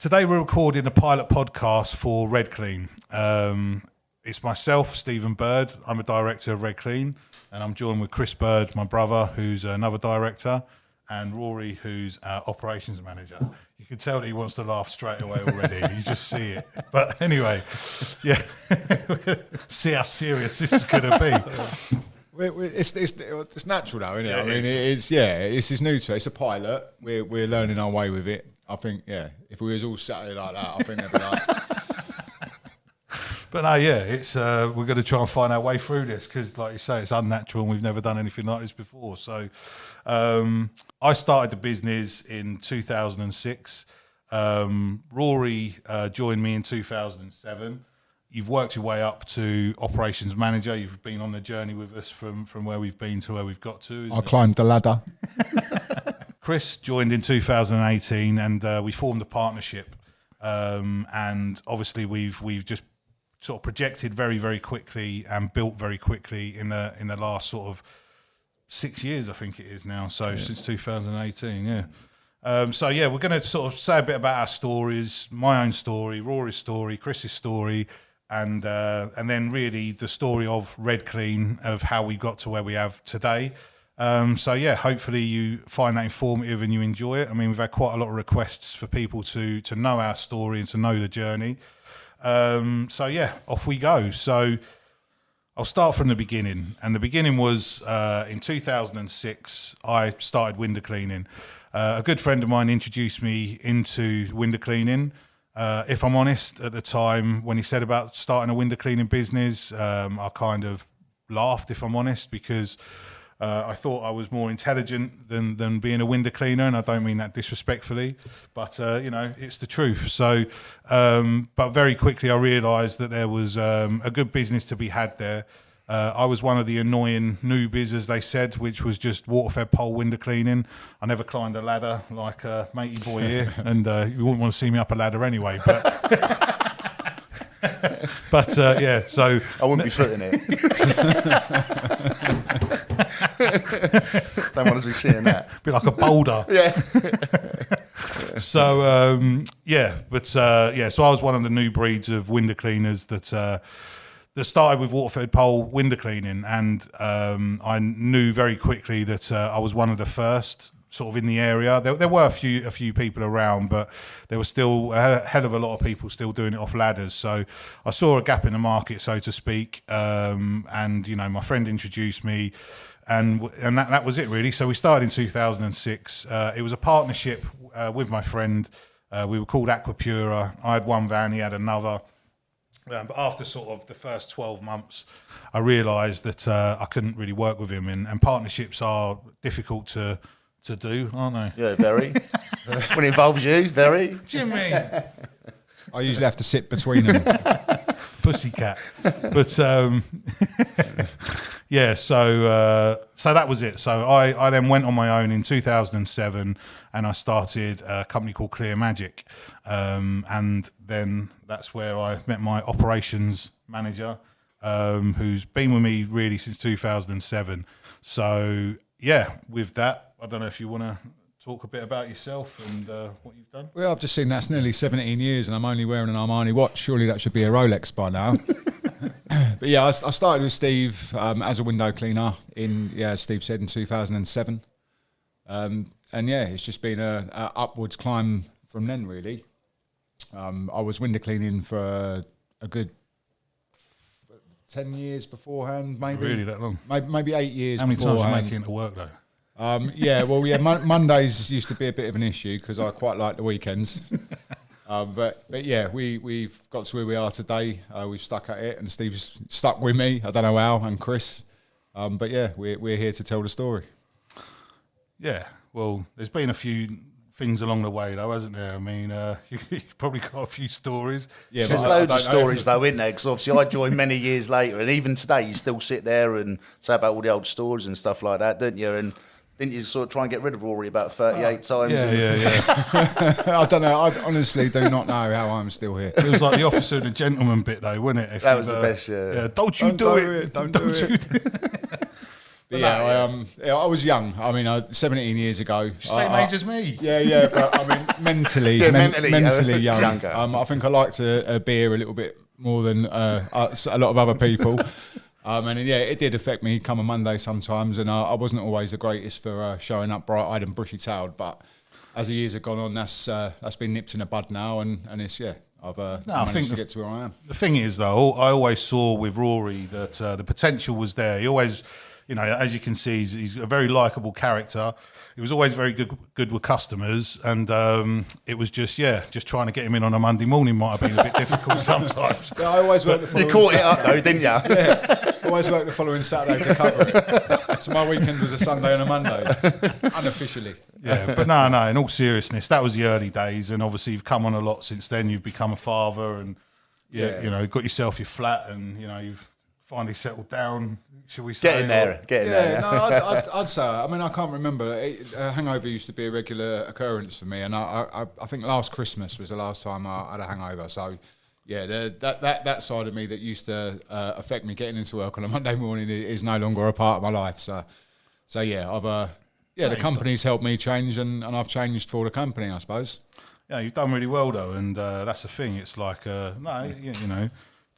Today we're recording a pilot podcast for RedClean. It's myself, Stephen Bird. I'm a director of RedClean, and I'm joined with Chris Bird, my brother, who's another director, and Rory, who's our operations manager. You can tell that he wants to laugh straight away already. You just see it. But anyway, yeah, see how serious this is going to be. It's natural though, isn't it? Yeah, I mean, this is new to us. It's a pilot. We're learning our way with it. I think, if we was all Saturday like that, I think they'd be like. But no, it's we're going to try and find our way through this because, like you say, it's unnatural and we've never done anything like this before. So I started the business in 2006. Rory joined me in 2007. You've worked your way up to operations manager. You've been on the journey with us from where we've been to where we've got to. I climbed the ladder. Chris joined in 2018 and we formed a partnership. And obviously we've just sort of projected very, very quickly and built very quickly in the last sort of 6 years, I think it is now. So since 2018, we're going to sort of say a bit about our stories, my own story, Rory's story, Chris's story, and then really the story of RedClean, of how we got to where we have today. Hopefully you find that informative and you enjoy it. I mean, we've had quite a lot of requests for people to know our story and to know the journey. Off we go. So I'll start from the beginning. And the beginning was in 2006, I started window cleaning. A good friend of mine introduced me into window cleaning. If I'm honest, at the time when he said about starting a window cleaning business, I kind of laughed, if I'm honest, because I thought I was more intelligent than being a window cleaner, and I don't mean that disrespectfully, but it's the truth. So, but very quickly I realised that there was a good business to be had there. I was one of the annoying newbies, as they said, which was just water-fed pole window cleaning. I never climbed a ladder like a matey boy here, and you wouldn't want to see me up a ladder anyway. So I wouldn't be footing it. Don't want us to be seeing that. Be like a boulder. So I was one of the new breeds of window cleaners that started with water-fed pole window cleaning, and I knew very quickly that I was one of the first sort of in the area. There were a few people around, but there was still a hell of a lot of people still doing it off ladders. So I saw a gap in the market, so to speak, and my friend introduced me, and that was it really. So we started in 2006. It was a partnership with my friend. We were called Aquapura. I had one van, he had another. But after sort of the first 12 months, I realised that I couldn't really work with him, and partnerships are difficult to do, aren't they? Yeah, very. When it involves you, very. Jimmy! I usually have to sit between them. Pussycat. But so that was it. So I then went on my own in 2007 and I started a company called Clear Magic. And then that's where I met my operations manager, who's been with me really since 2007. So with that, I don't know if you want to talk a bit about yourself and what you've done. Well, I've just seen that's nearly 17 years and I'm only wearing an Armani watch. Surely that should be a Rolex by now. But I started with Steve as a window cleaner as Steve said, in 2007. It's just been a upwards climb from then, really. I was window cleaning for a good 10 years beforehand, maybe. Really, that long? Maybe 8 years. How many times beforehand. are you making it to work though? Mondays used to be a bit of an issue because I quite like the weekends. We've got to where we are today. We've stuck at it, and Steve's stuck with me. I don't know how, and Chris. We're here to tell the story. Yeah, well, there's been a few things along the way, though, hasn't there? I mean, you've probably got a few stories. Yeah, there's loads of stories, though, isn't there? Because obviously I joined many years later, and even today you still sit there and say about all the old stories and stuff like that, don't you? And didn't you sort of try and get rid of Rory about 38 times? Yeah. I don't know. I honestly do not know how I'm still here. It was like the officer and the gentleman bit, though, wasn't it? That was the best, yeah. Don't do it. Don't do it. But I was young. I mean, 17 years ago. Same age as me. Yeah, but I mean, mentally mentally young. Younger. I think I liked a beer a little bit more than a lot of other people. And it did affect me come a Monday sometimes, and I wasn't always the greatest for showing up bright-eyed and bushy-tailed. But as the years have gone on, that's been nipped in the bud now, and it's I've managed to get to where I am. The thing is, though, I always saw with Rory that the potential was there. He always, as you can see, he's a very likeable character. He was always very good with customers, and it was just trying to get him in on a Monday morning might have been a bit difficult sometimes. Yeah, I always worked the following You caught it up though, didn't you? Yeah, always worked the following Saturday to cover it. So my weekend was a Sunday and a Monday, unofficially. Yeah, but no. In all seriousness, that was the early days, and obviously you've come on a lot since then. You've become a father, and got yourself your flat, and you've finally settled down. Should we say? Getting there. Yeah, I'd say. I mean, I can't remember. Hangover used to be a regular occurrence for me, and I think last Christmas was the last time I had a hangover. So, yeah, that side of me that used to affect me getting into work on a Monday morning is no longer a part of my life. So yeah, the company's helped me change, and I've changed for the company, I suppose. Yeah, you've done really well though, and that's the thing. It's like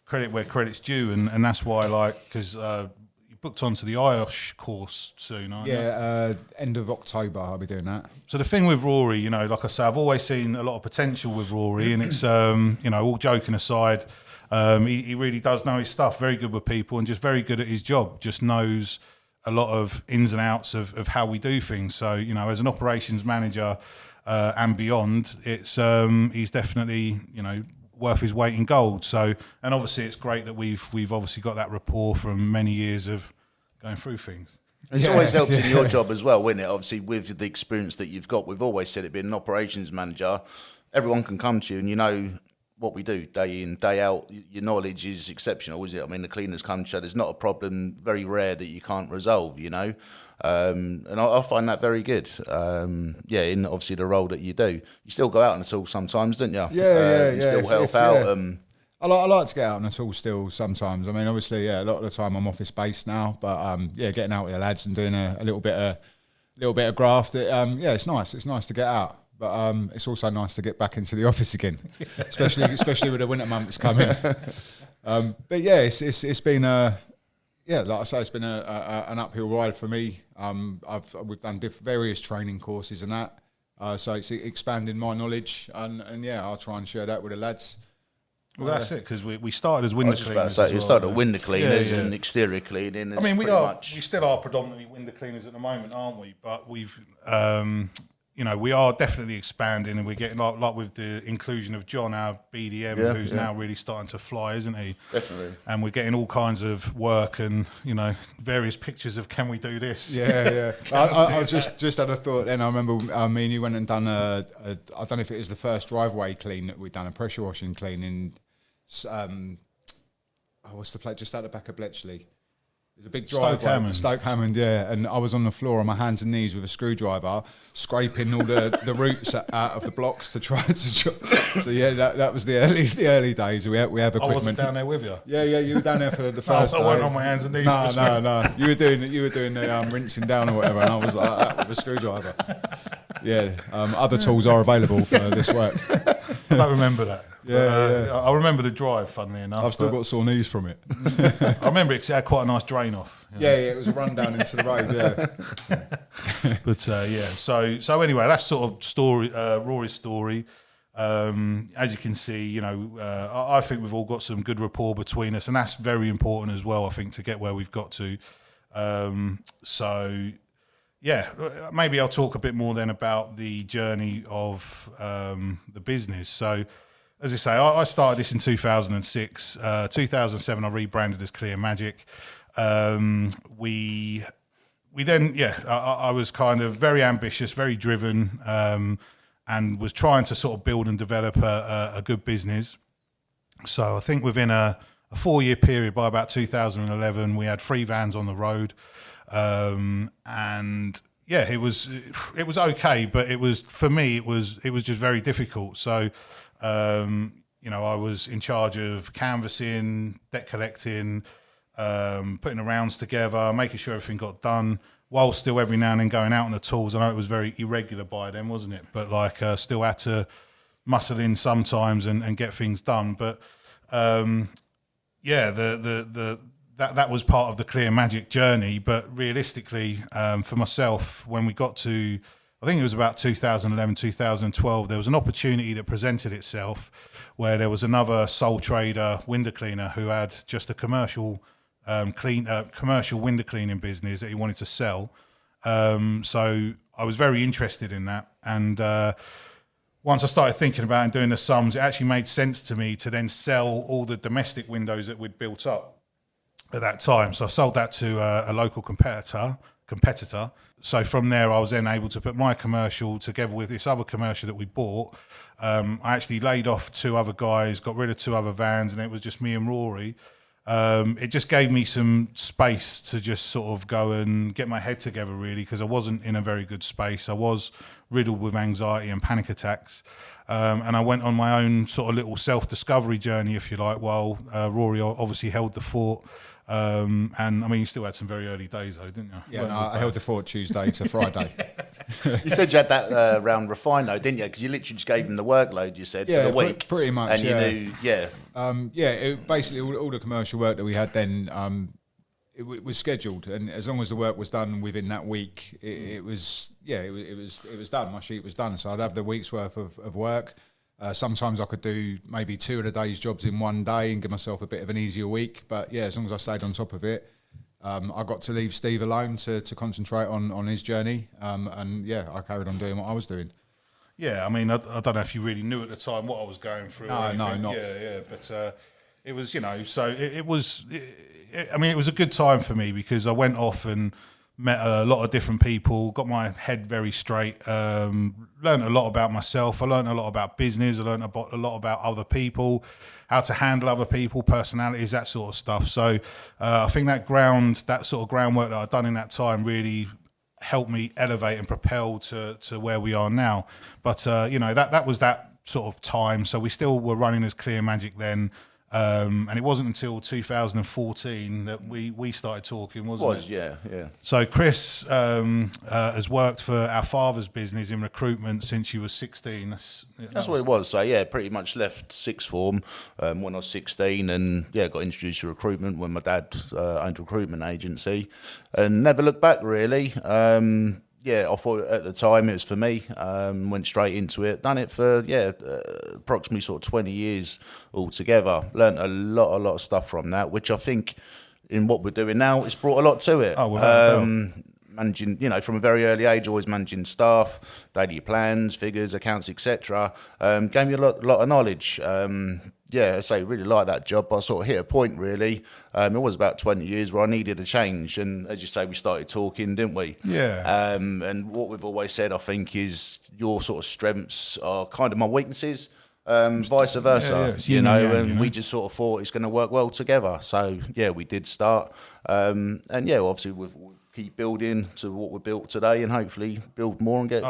credit where credit's due, and that's why because you booked onto the IOSH course soon, aren't you? Yeah, end of October I'll be doing that. So the thing with Rory, like I say, I've always seen a lot of potential with Rory, and it's all joking aside, he really does know his stuff. Very good with people, and just very good at his job. Just knows a lot of ins and outs of how we do things. So as an operations manager and beyond, it's he's definitely worth his weight in gold. So, and obviously it's great that we've obviously got that rapport from many years of going through things. It's always helped in your job as well, wouldn't it? Obviously, with the experience that you've got, we've always said it, being an operations manager, everyone can come to you and what we do day in, day out. Your knowledge is exceptional, is it? I mean, the cleaners come to you, there's not a problem, very rare that you can't resolve, and I find that very good. In obviously the role that you do. You still go out on the tools sometimes, don't you? Yeah. Still help out. I like to get out on the tools still sometimes. I mean, obviously, a lot of the time I'm office based now, but getting out with the lads and doing a little bit of graft. It's nice. It's nice to get out. But it's also nice to get back into the office again, especially with the winter months coming. But yeah, it's been like I say, it's been an uphill ride for me. We've done various training courses and that, so it's expanding my knowledge, and I'll try and share that with the lads. Well, that's it, because we started as window cleaners. You started at window cleaners and exterior cleaning. I mean, we still are predominantly window cleaners at the moment, aren't we? But we've we are definitely expanding, and we're getting like with the inclusion of John, our BDM, who's now really starting to fly, isn't he? Definitely. And we're getting all kinds of work and various pictures of can we do this? Yeah. I just had a thought. Then I remember me and you went and done I don't know if it was the first driveway clean that we'd done, a pressure washing clean in what's the place just out the back of Bletchley. There's a big driveway, Stoke Hammond, yeah. And I was on the floor on my hands and knees with a screwdriver, scraping all the roots out of the blocks to try to. So yeah, that was the early days. We have equipment. I wasn't down there with you. Yeah, you were down there for the first. I went on my hands and knees. No. You were doing the rinsing down or whatever, and I was like that with a screwdriver. Yeah, other tools are available for this work. I don't remember that. Yeah. I remember the drive, funnily enough. I've still got sore knees from it. I remember it had quite a nice drain off. Yeah, it was a run down into the road, yeah. But so anyway, that's sort of story, Rory's story. As you can see, I think we've all got some good rapport between us, and that's very important as well, I think, to get where we've got to. Maybe I'll talk a bit more then about the journey of the business. So, as I say, I started this in 2006. 2007, I rebranded as Clear Magic. We then, I was kind of very ambitious, very driven, and was trying to sort of build and develop a good business. So I think within a 4-year period, by about 2011, we had 3 vans on the road, and it was okay, but it was, for me, it was just very difficult. So. I was in charge of canvassing, debt collecting, putting the rounds together, making sure everything got done, while still every now and then going out on the tools. I know it was very irregular by then, wasn't it? But like still had to muscle in sometimes and get things done. But yeah, that was part of the Clear Magic journey. But realistically, for myself, when we got to, I think it was about 2011, 2012, there was an opportunity that presented itself where there was another sole trader window cleaner who had just a commercial commercial window cleaning business that he wanted to sell. So I was very interested in that. And once I started thinking about and doing the sums, it actually made sense to me to then sell all the domestic windows that we'd built up at that time. So I sold that to a local competitor. So from there, I was then able to put my commercial together with this other commercial that we bought. I actually laid off 2 other guys, got rid of 2 other vans, and it was just me and Rory. It just gave me some space to just sort of go and get my head together, really, because I wasn't in a very good space. I was riddled with anxiety and panic attacks. And I went on my own sort of little self-discovery journey, if you like, while Rory obviously held the fort. And I mean, you still had some very early days, though, didn't you? Yeah, no, I held the fort Tuesday to Friday. You said you had that round refined, though, didn't you? Because you literally just gave him the workload, you said, for the week. Pretty much, and you knew, basically all the commercial work that we had then, it was scheduled, and as long as the work was done within that week, it was done. My sheet was done, so I'd have the week's worth of work. Sometimes I could do maybe 2 of the day's jobs in one day and give myself a bit of an easier week. But yeah, as long as I stayed on top of it, I got to leave Steve alone to concentrate on his journey. And yeah, I carried on doing what I was doing. Yeah, I mean, I don't know if you really knew at the time what I was going through. No, not. Yeah, but it was, so it was. I mean, it was a good time for me because I went off and met a lot of different people, got my head very straight, learned a lot about myself. I learned a lot about business. I learned a lot about other people, how to handle other people, personalities, that sort of stuff. So I think that sort of groundwork that I'd done in that time really helped me elevate and propel to where we are now. But, that was that sort of time. So we still were running as Clear Magic then. And it wasn't until 2014 that we started talking, wasn't it? Yeah. So Chris has worked for our father's business in recruitment since he was 16. That's what it was. So yeah, pretty much left sixth form when I was 16, and yeah, got introduced to recruitment when my dad owned a recruitment agency, and never looked back really. Yeah, I thought at the time it was for me. Went straight into it. Done it for approximately sort of 20 years altogether. Learned a lot of stuff from that, which I think in what we're doing now, it's brought a lot to it. Oh, without a doubt. Managing, from a very early age, always managing staff, daily plans, figures, accounts, etc. Gave me a lot of knowledge. I say really like that job. I sort of hit a point really. It was about 20 years where I needed a change, and as you say, we started talking, didn't we? Yeah. And what we've always said, I think, is your sort of strengths are kind of my weaknesses. Vice versa, we just sort of thought it's going to work well together. So yeah, we did start, and obviously we've keep building to what we're built today, and hopefully build more and get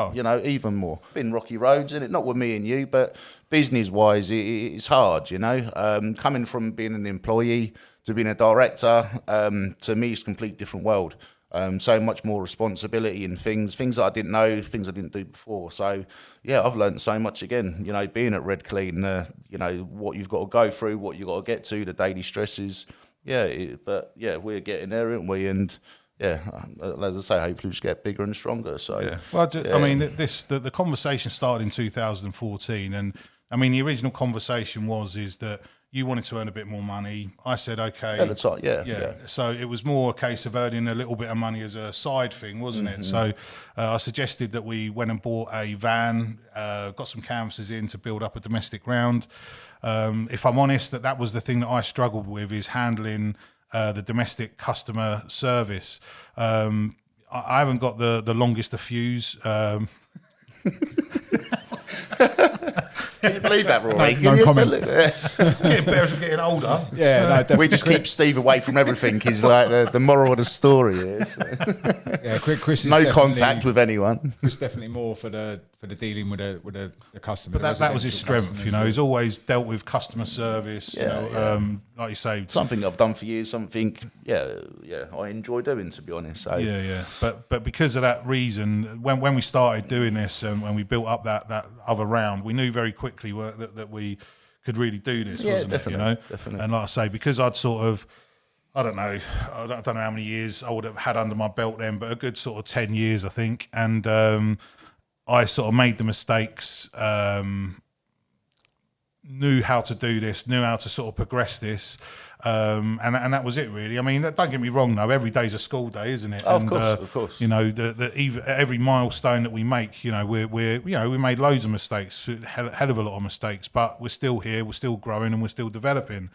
even more. Been rocky roads, and not with me and you, but business wise, it's hard. Coming from being an employee to being a director, to me, it's a complete different world. So much more responsibility and things that I didn't know, things I didn't do before. So yeah, I've learned so much again. Being at RedClean, what you've got to go through, what you've got to get to, the daily stresses. We're getting there, aren't we? And yeah, as I say, hopefully we just get bigger and stronger. So yeah. Well, I mean, the conversation started in 2014, and I mean, the original conversation is that you wanted to earn a bit more money. I said, okay. At the time, yeah. So it was more a case of earning a little bit of money as a side thing, wasn't it? So I suggested that we went and bought a van, got some canvases in to build up a domestic round. If I'm honest, that was the thing that I struggled with, is handling the domestic customer service. I haven't got the longest of fuse. Can you believe that, Rory? No comment. Getting better as we're getting older. Yeah, no, definitely. We just keep Steve away from everything. He's like the moral of the story is. Yeah, Chris is no contact with anyone. Chris definitely more for the for the dealing with the customer. But that was his strength, you know. He's always dealt with customer service, like you say. Something I've done for years, something, I enjoy doing, to be honest. So. Yeah. But because of that reason, when we started doing this and when we built up that other round, we knew very quickly that we could really do this, wasn't it? You know, definitely. And like I say, because I'd sort of, I don't know how many years I would have had under my belt then, but a good sort of 10 years, I think. And I sort of made the mistakes, knew how to do this, knew how to sort of progress this. And that was it, really. I mean, don't get me wrong, though. Every day's a school day, isn't it? Of course. You know, every milestone that we make, you know, we made loads of mistakes, hell of a lot of mistakes, but we're still here, we're still growing, and we're still developing.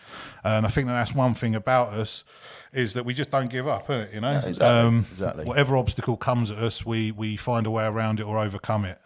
And I think that's one thing about us is that we just don't give up, isn't it? You know, yeah, exactly. Whatever obstacle comes at us, we find a way around it or overcome it.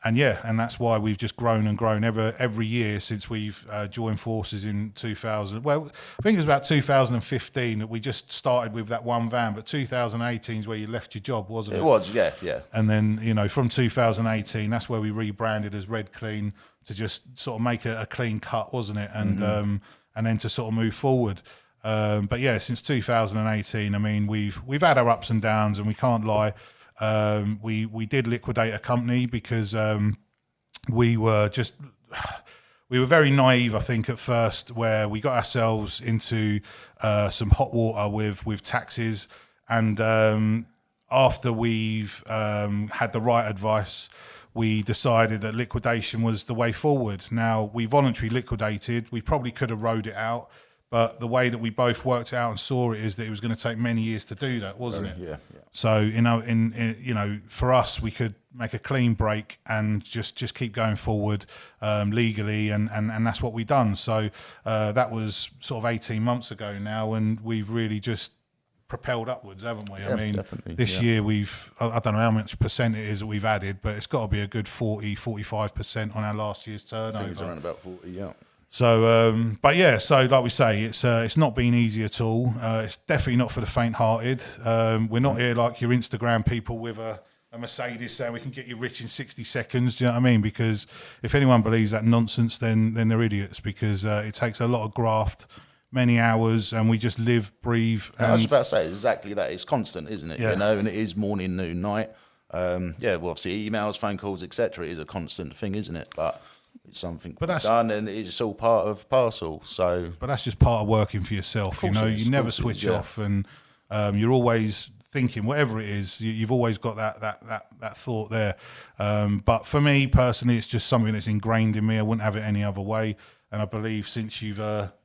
And that's why we've just grown and grown every year since we've joined forces in 2000. Well, I think it was about 2015 that we just started with that one van, but 2018 is where you left your job, wasn't it? It was, yeah. And then, you know, from 2018, that's where we rebranded as RedClean to just sort of make a clean cut, wasn't it? And then to sort of move forward. But yeah, since 2018, I mean, we've had our ups and downs, and we can't lie. We did liquidate a company because we were very naive, I think, at first, where we got ourselves into some hot water with taxes, and after we've had the right advice, we decided that liquidation was the way forward. Now, we voluntarily liquidated. We probably could have rode it out, but the way that we both worked it out and saw it is that it was going to take many years to do that, wasn't it? Yeah. So, you know, in for us, we could make a clean break and just keep going forward legally, and that's what we've done. So that was sort of 18 months ago now, and we've really just propelled upwards, haven't we? Yeah, I mean, definitely, this year I don't know how much percent it is that we've added, but it's got to be a good 45% on our last year's turnover. I think it's around about 40, yeah. So, but yeah, so like we say, it's not been easy at all. It's definitely not for the faint-hearted. We're not here like your Instagram people with a Mercedes saying we can get you rich in 60 seconds. Do you know what I mean? Because if anyone believes that nonsense, then they're idiots, because it takes a lot of graft, many hours, and we just live, breathe. I was about to say exactly that. It's constant, isn't it? Yeah. You know, and it is morning, noon, night. Well, obviously emails, phone calls, etc. is a constant thing, isn't it? But it's something we've done, and it's all part of parcel. So, but that's just part of working for yourself. You know, you never switch off, and you're always thinking, whatever it is, you've always got that thought there. But for me personally, it's just something that's ingrained in me. I wouldn't have it any other way. And I believe since you've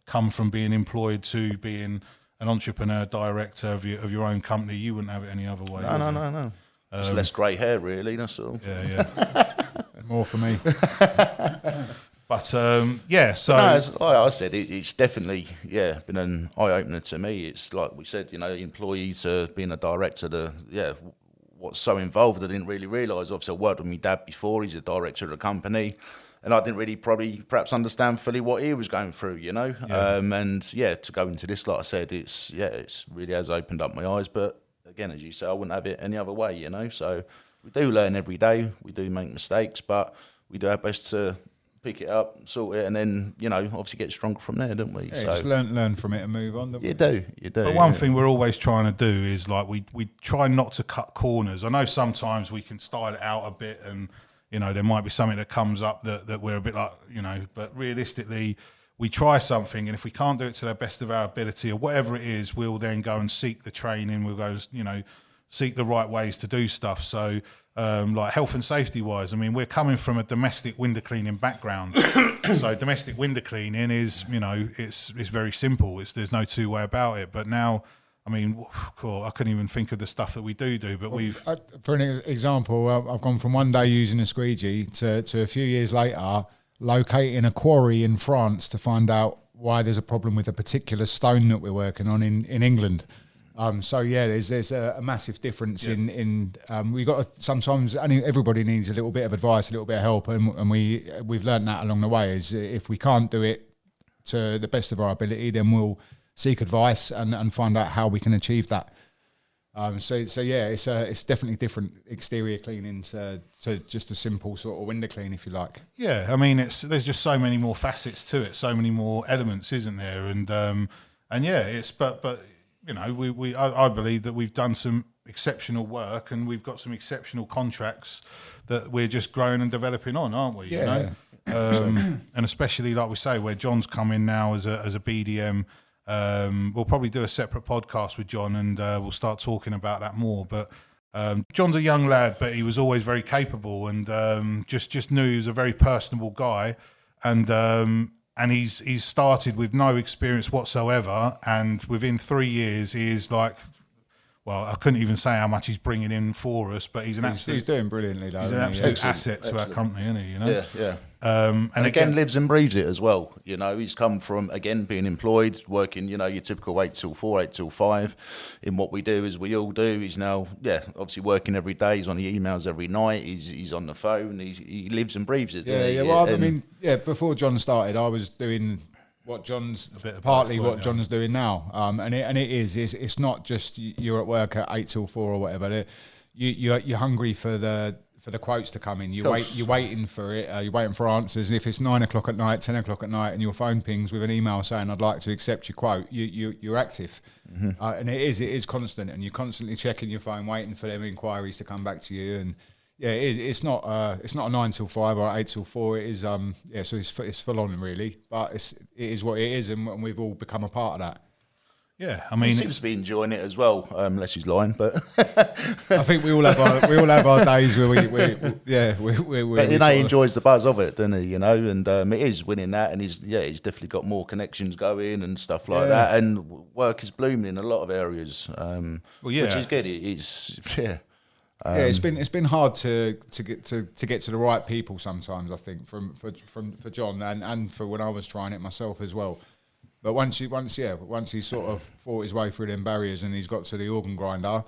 come from being employed to being an entrepreneur, director of your own company, you wouldn't have it any other way. No. It's less grey hair, really. That's all. Yeah. More for me. But so as I said, it's definitely been an eye opener to me. It's like we said, you know, employee to being a director. What's so involved, I didn't really realise. Obviously, I worked with my dad before. He's a director of a company, and I didn't really perhaps understand fully what he was going through. You know, to go into this, like I said, it's really has opened up my eyes. But again, as you say, I wouldn't have it any other way. You know, so we do learn every day. We do make mistakes, but we do our best to pick it up, sort it, and then, you know, obviously get stronger from there, don't we? Yeah, so just learn from it and move on. You do. But one thing we're always trying to do is, like, we try not to cut corners. I know sometimes we can style it out a bit, and, you know, there might be something that comes up that we're a bit like, you know, but realistically, we try something, and if we can't do it to the best of our ability or whatever it is, we'll then go and seek the training. We'll go, you know, seek the right ways to do stuff. So, like health and safety wise, I mean, we're coming from a domestic window cleaning background. So domestic window cleaning is, you know, it's very simple. There's no two way about it. But now, I mean, cool, I couldn't even think of the stuff that we do. But for an example, I've gone from one day using a squeegee to a few years later locating a quarry in France to find out why there's a problem with a particular stone that we're working on in England. There's a massive difference in we got to, sometimes everybody needs a little bit of advice, a little bit of help, and we've learned that along the way. Is if we can't do it to the best of our ability, then we'll seek advice and find out how we can achieve that. So yeah, it's definitely different exterior cleaning to just a simple sort of window clean, if you like. Yeah, I mean, there's just so many more facets to it, so many more elements, isn't there? And yeah, but you know, I believe that we've done some exceptional work and we've got some exceptional contracts that we're just growing and developing on, aren't we? Yeah. You know? And especially like we say, where John's come in now as a BDM. We'll probably do a separate podcast with John and we'll start talking about that more. But John's a young lad, but he was always very capable and just knew he was a very personable guy. And he's started with no experience whatsoever. And within 3 years, he is like, well, I couldn't even say how much he's bringing in for us, but he's doing brilliantly, though. He's an absolute asset to our company, isn't he? You know? Yeah. And again, lives and breathes it as well. You know, he's come from, again, being employed, working, you know, your typical 8 till 4, 8 till 5 in what we do, as we all do. He's now, obviously working every day. He's on the emails every night. He's on the phone. He lives and breathes it. Yeah. Well, I mean, before John started, I was doing what John's John's doing now, and it's not just you're at work at 8 till 4 or whatever. You're hungry for the quotes to come in. You're waiting for it. You're waiting for answers. And if it's 9 o'clock at night, 10 o'clock at night, and your phone pings with an email saying I'd like to accept your quote, you're active, and it is constant, and you're constantly checking your phone, waiting for them inquiries to come back to you. And it's not a 9 till 5 or 8 till 4. It is so it's full on really, but it is what it is, and we've all become a part of that. Yeah, I mean, he seems to be enjoying it as well, unless he's lying. But I think we all have our days where but he enjoys the buzz of it, doesn't he? You know, and it is winning that, and he's definitely got more connections going and stuff like that, and work is blooming in a lot of areas, which is good. It's been hard to get to the right people sometimes. I think for John and for when I was trying it myself as well. But once he sort of fought his way through them barriers and he's got to the organ grinder,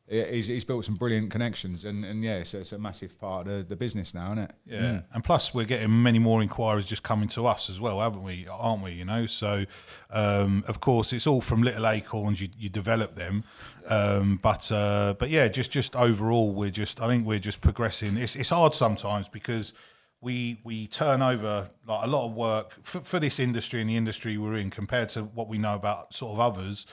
he's built some brilliant connections and it's a massive part of the business now, isn't it? Yeah, and plus we're getting many more inquiries just coming to us as well, haven't we? Aren't we? You know, so of course it's all from little acorns. You develop them, but yeah, just overall I think we're just progressing. It's hard sometimes because we turn over like a lot of work for this industry and the industry we're in compared to what we know about sort of others.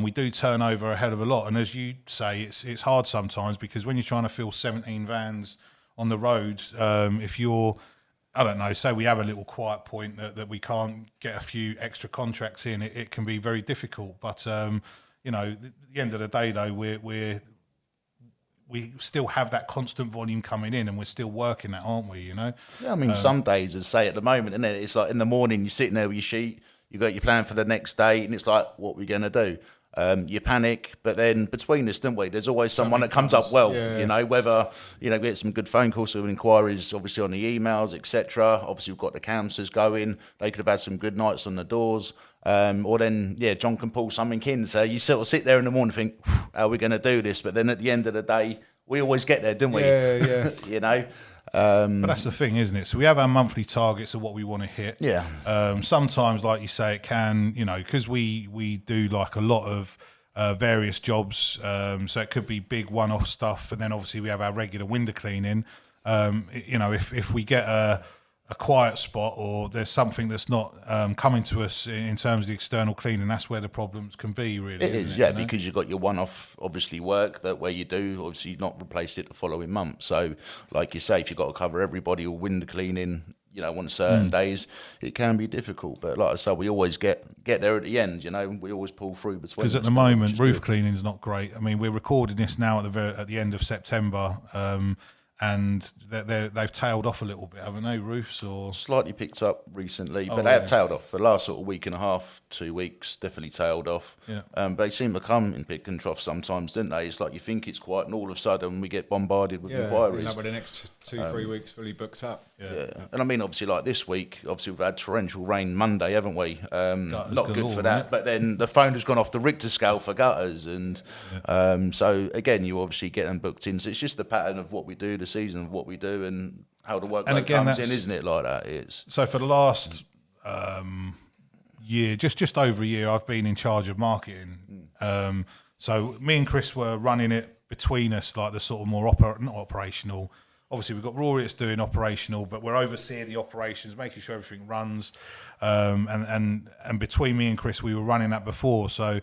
We do turn over a hell of a lot, and as you say, it's hard sometimes because when you're trying to fill 17 vans on the road, if you're, I don't know, say we have a little quiet point that we can't get a few extra contracts in, it can be very difficult. But you know, at the end of the day, though, we still have that constant volume coming in and we're still working that, aren't we, you know? Yeah, I mean, some days, as say at the moment, isn't it? It's like in the morning, you're sitting there with your sheet, you got your plan for the next day, and it's like, what are we going to do? You panic, but then between us, don't we? There's always someone that comes up well, you know, whether, you know, we get some good phone calls with inquiries, obviously on the emails, etc. Obviously, we've got the counsellors going. They could have had some good nights on the doors. Or then, John can pull something in. So you sort of sit there in the morning and think, how are we going to do this? But then at the end of the day, we always get there, don't we? Yeah. You know? But that's the thing, isn't it? So we have our monthly targets of what we want to hit. Yeah. Sometimes, like you say, it can, you know, because we do like a lot of various jobs. So it could be big one-off stuff. And then obviously we have our regular window cleaning. You know, if we get a quiet spot or there's something that's not coming to us in terms of the external cleaning, that's where the problems can be, really. It is, you know? Because you've got your one-off, obviously, work that where you do, obviously, not replace it the following month. So, like you say, if you've got to cover everybody or window cleaning, you know, on certain days, it can be difficult. But like I said, we always get there at the end, you know, we always pull through between. Because at the moment, roof cleaning is not great. I mean, we're recording this now at the end of September, and they've tailed off a little bit, haven't they, roofs? Or slightly picked up recently, but they have tailed off. For the last sort of week and a half, 2 weeks, definitely tailed off. Yeah. But they seem to come in peak and trough sometimes, don't they? It's like you think it's quiet, and all of a sudden we get bombarded with inquiries. Yeah, but the next 2-3 weeks fully booked up. Yeah. And I mean, obviously, like this week, obviously we've had torrential rain Monday, haven't we? Not good for that. But then the phone has gone off the Richter scale for gutters, and so again, you obviously get them booked in. So it's just the pattern of what we do, the season of what we do, and how the workload comes in, isn't it? Like that. It's so for the last year, just over a year, I've been in charge of marketing. So me and Chris were running it between us, like the sort of more not operational. Obviously, we've got Rory that's doing operational, but we're overseeing the operations, making sure everything runs. And between me and Chris, we were running that before. So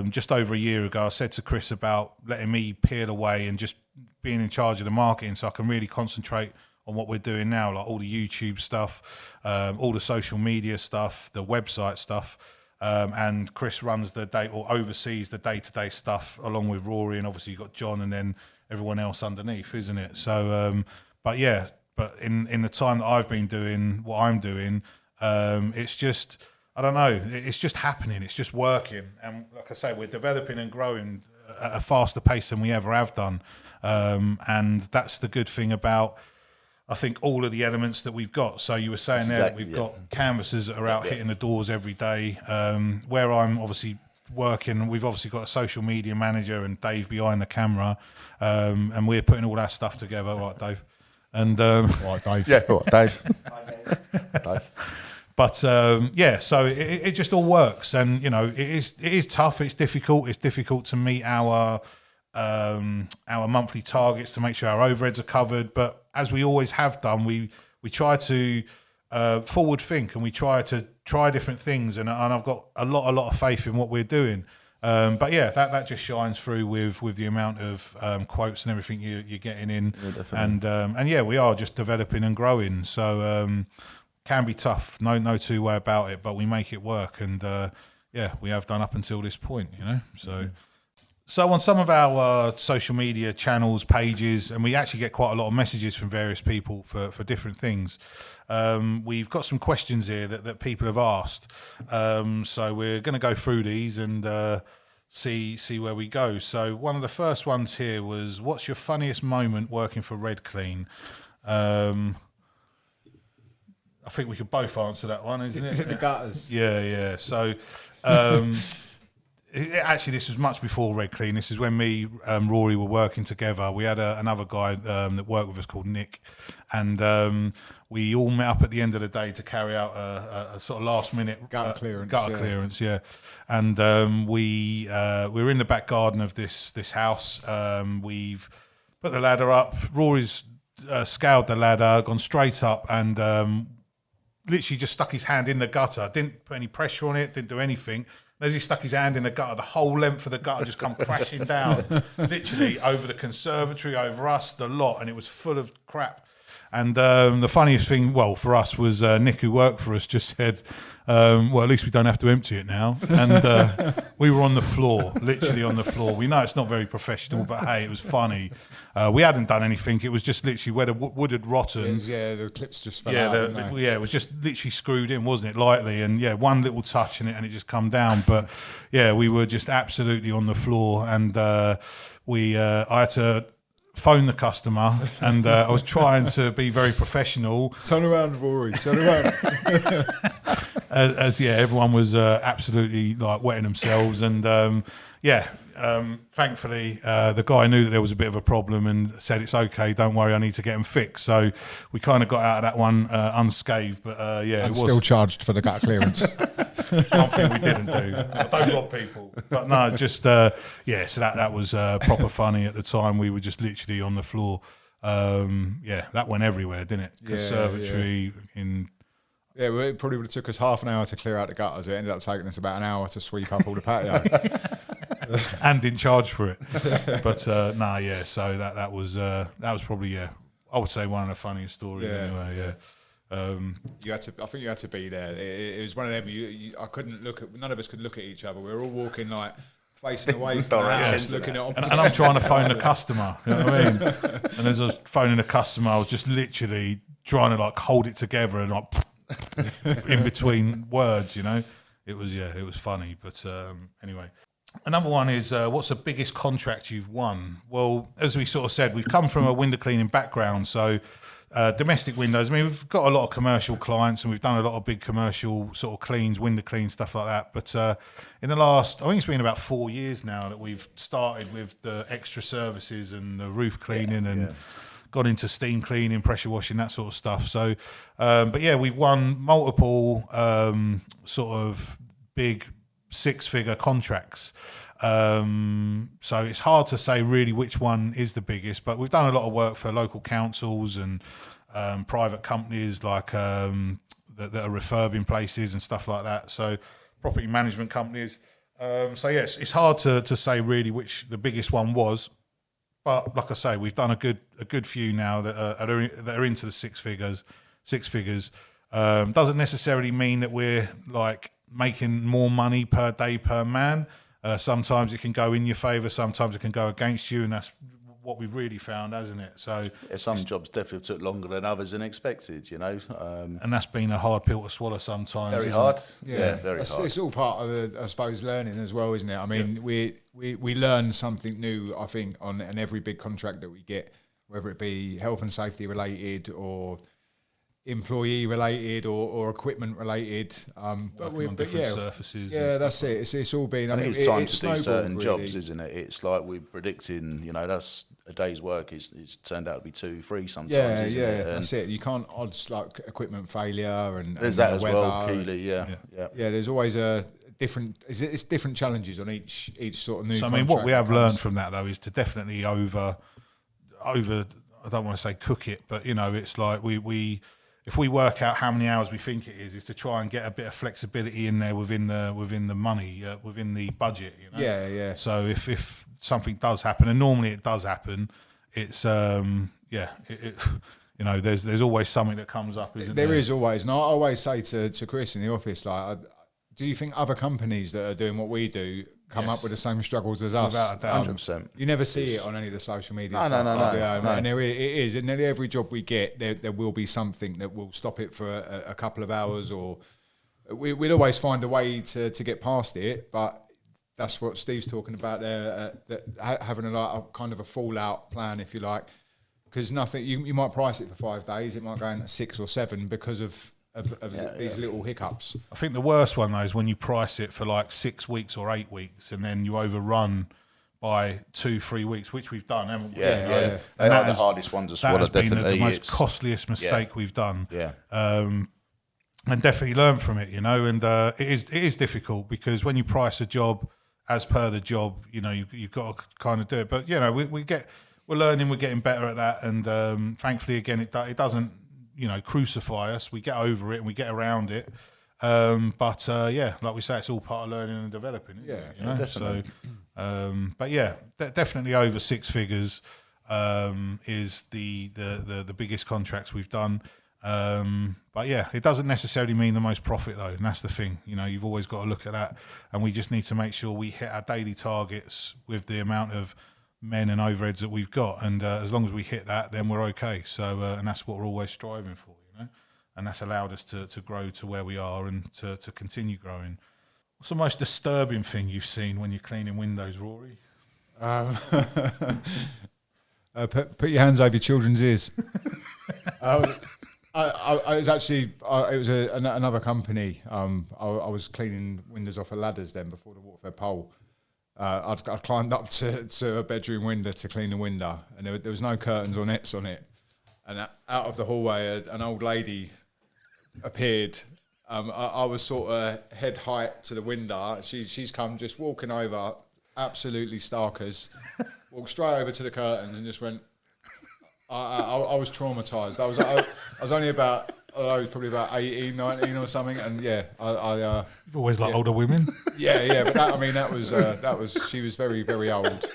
just over a year ago, I said to Chris about letting me peel away and just being in charge of the marketing, so I can really concentrate on what we're doing now, like all the YouTube stuff, all the social media stuff, the website stuff. And Chris runs the day or oversees the day-to-day stuff along with Rory, and obviously you've got John and then everyone else underneath, isn't it? So, but in the time that I've been doing what I'm doing, it's just, I don't know, it's just happening, it's just working. And like I say, we're developing and growing at a faster pace than we ever have done. And that's the good thing about, I think, all of the elements that we've got. So you were saying there that we've got canvassers that are out hitting the doors every day. Where I'm obviously working, we've obviously got a social media manager and Dave behind the camera, and we're putting all that stuff together, right, Dave? And Right, Dave. Yeah, what, Dave? Dave. But so it just all works, and you know, it is tough. It's difficult. It's difficult to meet our monthly targets to make sure our overheads are covered. But as we always have done, we try to forward think, and we try to try different things. And I've got a lot of faith in what we're doing. But yeah, that just shines through with the amount of quotes and everything you're getting in, and yeah, we are just developing and growing. So can be tough, no two way about it, but we make it work, and yeah, we have done up until this point, you know. So on some of our social media channels, pages, and we actually get quite a lot of messages from various people for different things. We've got some questions here that people have asked. So we're going to go through these and see where we go. So one of the first ones here was, what's your funniest moment working for RedClean? I think we could both answer that one, isn't it? The gutters. Yeah. So actually, this was much before RedClean. This is when me and Rory were working together. We had another guy that worked with us called Nick, and we all met up at the end of the day to carry out a sort of last minute Gutter clearance. Clearance, yeah. And we were in the back garden of this house. We've put the ladder up. Rory's scaled the ladder, gone straight up, and literally just stuck his hand in the gutter. Didn't put any pressure on it. Didn't do anything. And as he stuck his hand in the gutter, the whole length of the gutter just come crashing down, literally over the conservatory, over us, the lot, and it was full of crap. And the funniest thing, well, for us was Nick, who worked for us, just said, well, at least we don't have to empty it now. And we were on the floor, literally on the floor. We know it's not very professional, but hey, it was funny. We hadn't done anything. It was just literally where the wood had rotten. Yeah, the clips just fell out. It was just literally screwed in, wasn't it, lightly? And yeah, one little touch in it and it just come down. But yeah, we were just absolutely on the floor, and I had to phone the customer, and I was trying to be very professional. Turn around, Rory. Turn around. as everyone was absolutely like wetting themselves, and thankfully the guy knew that there was a bit of a problem and said, it's okay, don't worry, I need to get them fixed. So we kind of got out of that one unscathed, but it was still charged for the gutter clearance. One thing we didn't do. Don't rob people. But no, just so that was proper funny at the time. We were just literally on the floor. That went everywhere, didn't it? Conservatory in. Yeah, well, it probably would have took us half an hour to clear out the gutters. It ended up taking us about an hour to sweep up all the patio. And didn't charge for it. But so that was probably, I would say one of the funniest stories anyway, I think you had to be there. It was one of them. I couldn't look at. None of us could look at each other. We were all walking like facing away from the house, looking at. And I'm trying to phone the customer. You know what I mean? And as I was phoning the customer, I was just literally trying to like hold it together and like in between words. You know, it was funny. But anyway. Another one is, what's the biggest contract you've won? Well, as we sort of said, we've come from a window cleaning background, so domestic windows. I mean, we've got a lot of commercial clients, and we've done a lot of big commercial sort of cleans, window cleans, stuff like that. But in the last, I think it's been about 4 years now that we've started with the extra services and the roof cleaning and got into steam cleaning, pressure washing, that sort of stuff. So, but yeah, we've won multiple sort of big six-figure contracts, So it's hard to say really which one is the biggest, but we've done a lot of work for local councils and private companies like that are refurbing places and stuff like that. So property management companies. So yes, it's hard to say really which the biggest one was, but like I say, we've done a good few now that are into the six figures. Doesn't necessarily mean that we're like making more money per day per man. Sometimes it can go in your favour, sometimes it can go against you, and that's what we've really found, hasn't it? So some jobs definitely took longer than others than expected, and that's been a hard pill to swallow sometimes. Very hard. Yeah, very hard. It's all part of the, I suppose, learning as well, isn't it? I mean, we learn something new, I think, on every big contract that we get, whether it be health and safety related or employee related or equipment related, surfaces. Yeah, that's it. It's all been. I think it's time to do certain really. jobs, isn't it? It's like we're predicting. That's a day's work. It's turned out to be 2-3 sometimes. Yeah, that's it. You can't odds like equipment failure and there's that as weather well. Keely, yeah. There's always a different. It's different challenges on each sort of new. So I mean, what we have learned from that though is to definitely over. I don't want to say cook it, but it's like we. If we work out how many hours we think it is to try and get a bit of flexibility in there within the money, within the budget. Yeah. So if something does happen, and normally it does happen, it's there's always something that comes up, isn't there? There is always, and I always say to Chris in the office, like, do you think other companies that are doing what we do come up with the same struggles as us? Without a doubt. 100%. You never see it on any of the social media No. And it is. In nearly every job we get, there will be something that will stop it for a couple of hours, or we'll always find a way to get past it. But that's what Steve's talking about there, having a kind of a fallout plan, if you like. Because nothing, you might price it for 5 days, it might go into 6 or 7 because of these little hiccups. I think the worst one though is when you price it for like 6 weeks or 8 weeks, and then you overrun by 2-3 weeks, which we've done, haven't we? Yeah. They are the hardest ones to swallow. That has been definitely the most costliest mistake we've done. Yeah. And definitely learn from it, and it is difficult because when you price a job as per the job, you've got to kind of do it. But we're learning, we're getting better at that, and thankfully, again, it doesn't crucify us. We get over it and we get around it. But like we say, it's all part of learning and developing. Definitely. So, but definitely over 6 figures is the biggest contracts we've done. But it doesn't necessarily mean the most profit though, and that's the thing. You've always got to look at that, and we just need to make sure we hit our daily targets with the amount of men and overheads that we've got, and as long as we hit that, then we're okay. So and that's what we're always striving for, and that's allowed us to grow to where we are and to continue growing. What's the most disturbing thing you've seen when you're cleaning windows, Rory? Put your hands over your children's ears. I was actually it was another company. I was cleaning windows off of ladders then before the Waterford pole. I'd climbed up to a bedroom window to clean the window, and there was no curtains or nets on it. And out of the hallway, an old lady appeared. I was sort of head height to the window. She's come just walking over, absolutely starkers. Walked straight over to the curtains and just went. I was traumatised. I was only about. I was probably about 18, 19 or something, and You've always liked older women. But that was. She was very, very old,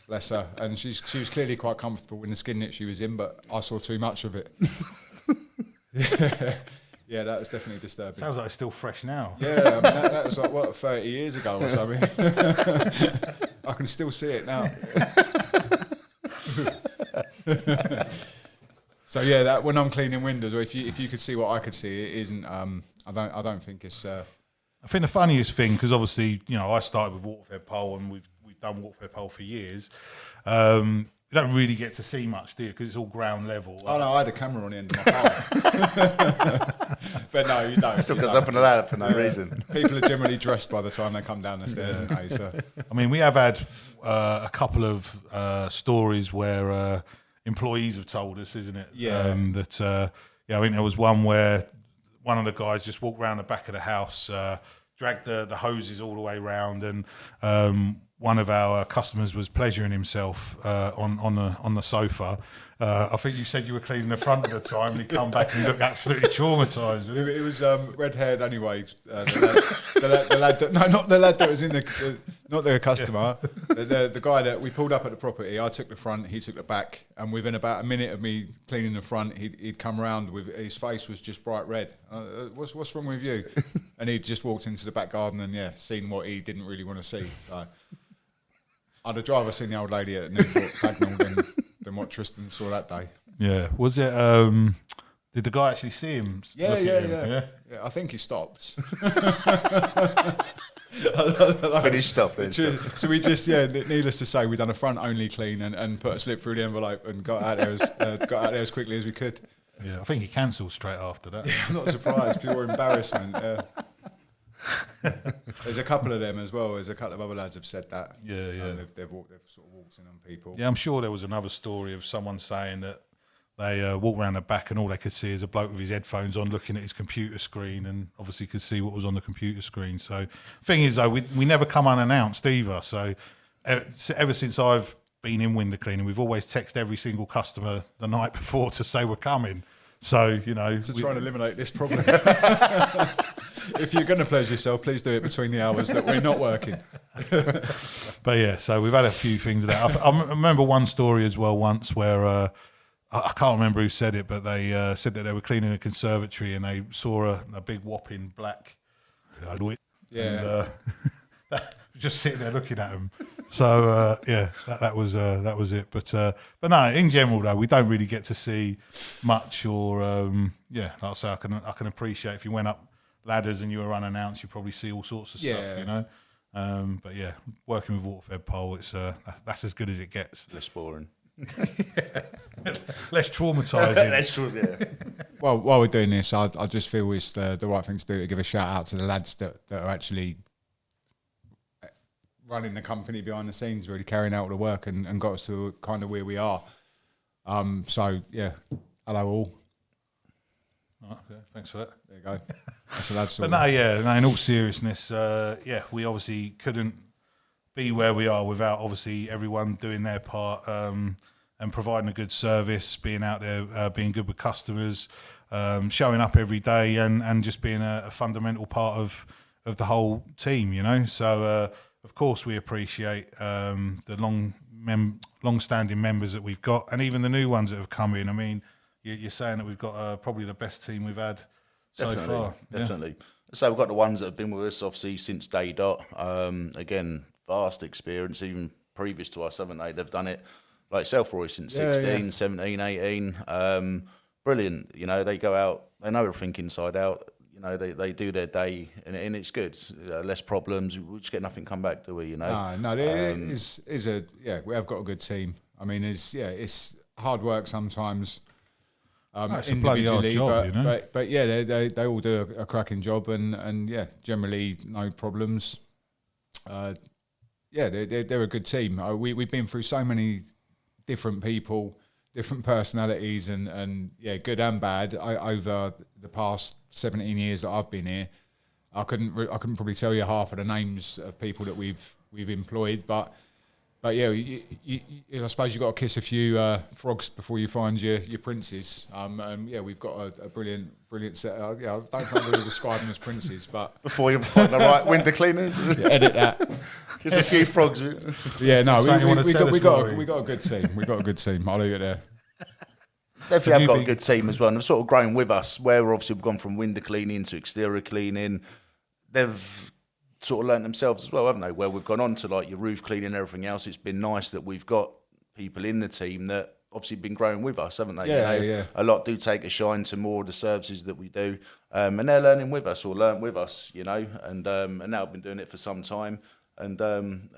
bless her, and she was clearly quite comfortable in the skin that she was in, but I saw too much of it. Yeah, that was definitely disturbing. Sounds like it's still fresh now. Yeah, I mean, that was like 30 years ago or something. I can still see it now. So that when I'm cleaning windows, or if you could see what I could see, it isn't. I don't think it's. I think the funniest thing, because obviously I started with Waterford Pole, and we've done Waterford Pole for years. You don't really get to see much, do you? Because it's all ground level. Oh no, I had a camera on the end of my car. But no, you don't. It still goes up and down for no reason. People are generally dressed by the time they come down the stairs. Yeah. So. I mean, we have had a couple of stories where employees have told us, isn't it? Yeah. I think there was one where one of the guys just walked around the back of the house, dragged the hoses all the way round, and one of our customers was pleasuring himself on the sofa. I think you said you were cleaning the front at the time, and he come back and looked absolutely traumatised. It was red-haired anyway. The lad that, no, not the lad that was in the not the customer. The guy that we pulled up at the property. I took the front, he took the back, and within about a minute of me cleaning the front, he'd come round with his face was just bright red. What's wrong with you? And he just walked into the back garden and seen what he didn't really want to see. So I'd have rather seen the old lady at Newport Pagnell than what Tristan saw that day. Yeah, was it? Did the guy actually see him? Yeah. I think he stopped. Finished stuff then. So we just, needless to say, we done a front only clean and put a slip through the envelope and got out there as quickly as we could. Yeah, I think he cancelled straight after that. Yeah, I'm not surprised. Pure embarrassment. There's a couple of them as well. There's a couple of other lads have said that. Yeah. They've sort of walked in on people. Yeah, I'm sure there was another story of someone saying that they walked around the back and all they could see is a bloke with his headphones on looking at his computer screen, and obviously could see what was on the computer screen. So thing is, though, we never come unannounced either. So ever since I've been in window cleaning, we've always texted every single customer the night before to say we're coming. So, to try and eliminate this problem. If you're going to pleasure yourself, please do it between the hours that we're not working. But yeah, so we've had a few things of that. I remember one story as well once where I can't remember who said it, but they said that they were cleaning a conservatory and they saw a big whopping black. Yeah. And just sitting there looking at them. So that was it. But no, in general though, we don't really get to see much. Or like I say, I can appreciate if you went up ladders and you were unannounced, you probably see all sorts of stuff, But yeah, working with Waterfed Pole, it's that's as good as it gets. Less boring. Less traumatising. That's true. Yeah. Well, while we're doing this, I just feel it's the right thing to do to give a shout out to the lads that are actually running the company behind the scenes, really carrying out all the work and got us to kind of where we are. So yeah, hello all. Okay, thanks for that. There you go. That's the lads. But in all seriousness, we obviously couldn't be where we are without obviously everyone doing their part and providing a good service, being out there, being good with customers, showing up every day, and just being a fundamental part of the whole team. So of course we appreciate the long-standing members that we've got, and even the new ones that have come in. I mean, you're saying that we've got probably the best team we've had so far. Definitely. So we've got the ones that have been with us obviously since day dot. Again, vast experience, even previous to us, haven't they? They've done it like yourself, Roy, since 16, 17, 18. Brilliant. They go out, they know everything inside out. They do their day, and it's good. Less problems. We just get nothing come back, do we? No. We have got a good team. I mean, it's hard work sometimes. It's a bloody hard job, but they all do a cracking job, and generally no problems. They're a good team. We've been through so many different people, different personalities, and good and bad over the past 17 years that I've been here. I couldn't probably tell you half of the names of people that we've employed, but I suppose you've got to kiss a few frogs before you find your princes. We've got a brilliant set. I don't think we'll describe them as princes, but before you find the right window cleaners, edit that. Kiss a few frogs. Yeah, no, we got a good team. We got a good team. I'll leave it there. Definitely have got a good team as well. And they've sort of grown with us, where we've gone from window cleaning to exterior cleaning. They've sort of learnt themselves as well, haven't they? Where we've gone on to like your roof cleaning and everything else. It's been nice that we've got people in the team that obviously been growing with us, haven't they? Yeah. A lot do take a shine to more of the services that we do, and they're learning with us or learnt with us, and now I've been doing it for some time. And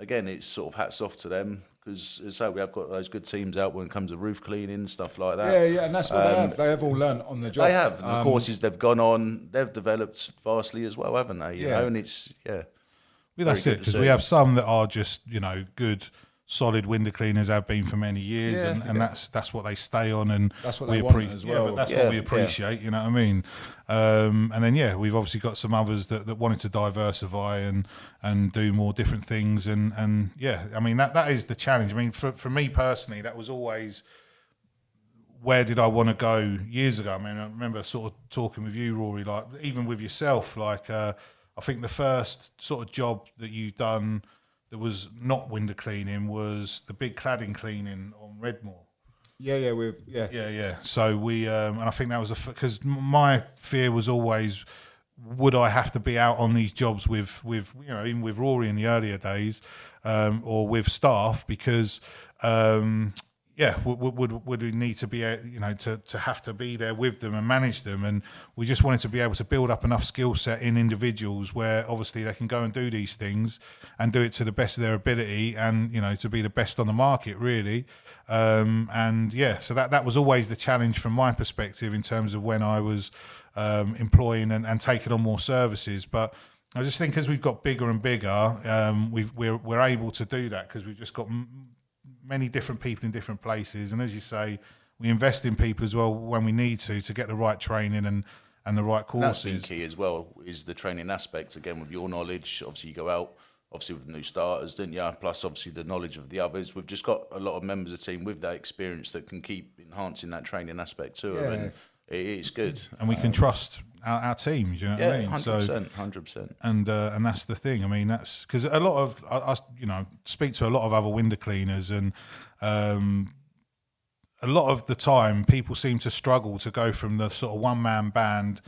again, it's sort of hats off to them, because as I say, we have got those good teams out when it comes to roof cleaning, stuff like that. Yeah, and that's what they have. They have all learnt on the job. They have. And the courses they've gone on, they've developed vastly as well, haven't they? You know, and it's, Well, that's it, because we have some that are just, good solid window cleaners have been for many years, Yeah, and that's what they stay on, and That's what they want as well. but that's Yeah, what we appreciate. You know what I mean? And then we've obviously got some others that wanted to diversify and do more different things, and I mean that is the challenge. I mean, for me personally, that was always, where did I want to go years ago? I mean, I remember sort of talking with you, Rory, like even with yourself, like I think the first sort of job that you've done that was not window cleaning was the big cladding cleaning on Redmore. Yeah. So we, and I think that was because my fear was always, would I have to be out on these jobs with even with Rory in the earlier days, or with staff, because would we need to be to have to be there with them and manage them, and we just wanted to be able to build up enough skill set in individuals where obviously they can go and do these things and do it to the best of their ability, and to be the best on the market really. So that was always the challenge from my perspective in terms of when I was employing and taking on more services. But I just think as we've got bigger and bigger, we're able to do that because we've just got many different people in different places, and as you say, we invest in people as well when we need to get the right training and the right courses. And that's been key as well, is the training aspect. Again, with your knowledge, obviously you go out, obviously with new starters, didn't you? Plus obviously the knowledge of the others. We've just got a lot of members of the team with that experience that can keep enhancing that training aspect too. Yeah. And it's good. And we can trust our teams, you know what I mean? 100%. And that's the thing. I mean, that's because a lot of I speak to a lot of other window cleaners, and a lot of the time people seem to struggle to go from the sort of one-man band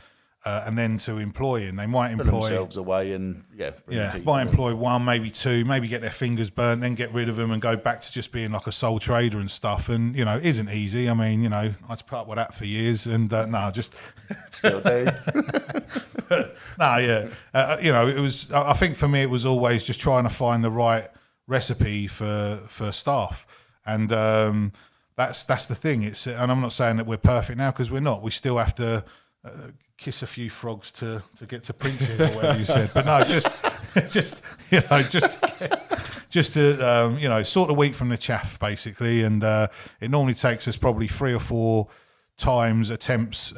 and then to employing. They might Put employ themselves away and might employ one, maybe two, maybe get their fingers burnt, then get rid of them and go back to just being like a sole trader and stuff. And it isn't easy. I mean, I had to put up with that for years, and just still do. it was. I think for me, it was always just trying to find the right recipe for staff, and that's the thing. And I'm not saying that we're perfect now, because we're not. We still have to kiss a few frogs to get to princes, or whatever you said. But no, just to sort the wheat from the chaff, basically. And it normally takes us probably 3 or 4 times attempts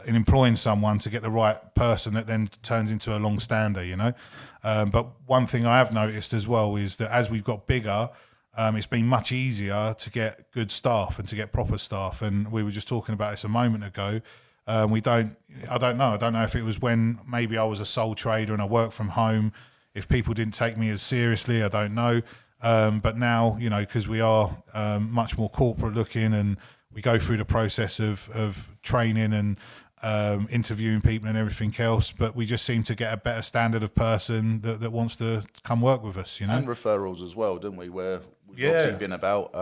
in employing someone to get the right person that then turns into a long stander. But one thing I have noticed as well is that as we've got bigger, it's been much easier to get good staff and to get proper staff. And we were just talking about this a moment ago. I don't know if it was when maybe I was a sole trader and I worked from home, if people didn't take me as seriously, I don't know. But now, because we are much more corporate looking, and we go through the process of training and interviewing people and everything else, but we just seem to get a better standard of person that wants to come work with us, And referrals as well, didn't we? Where we've obviously been about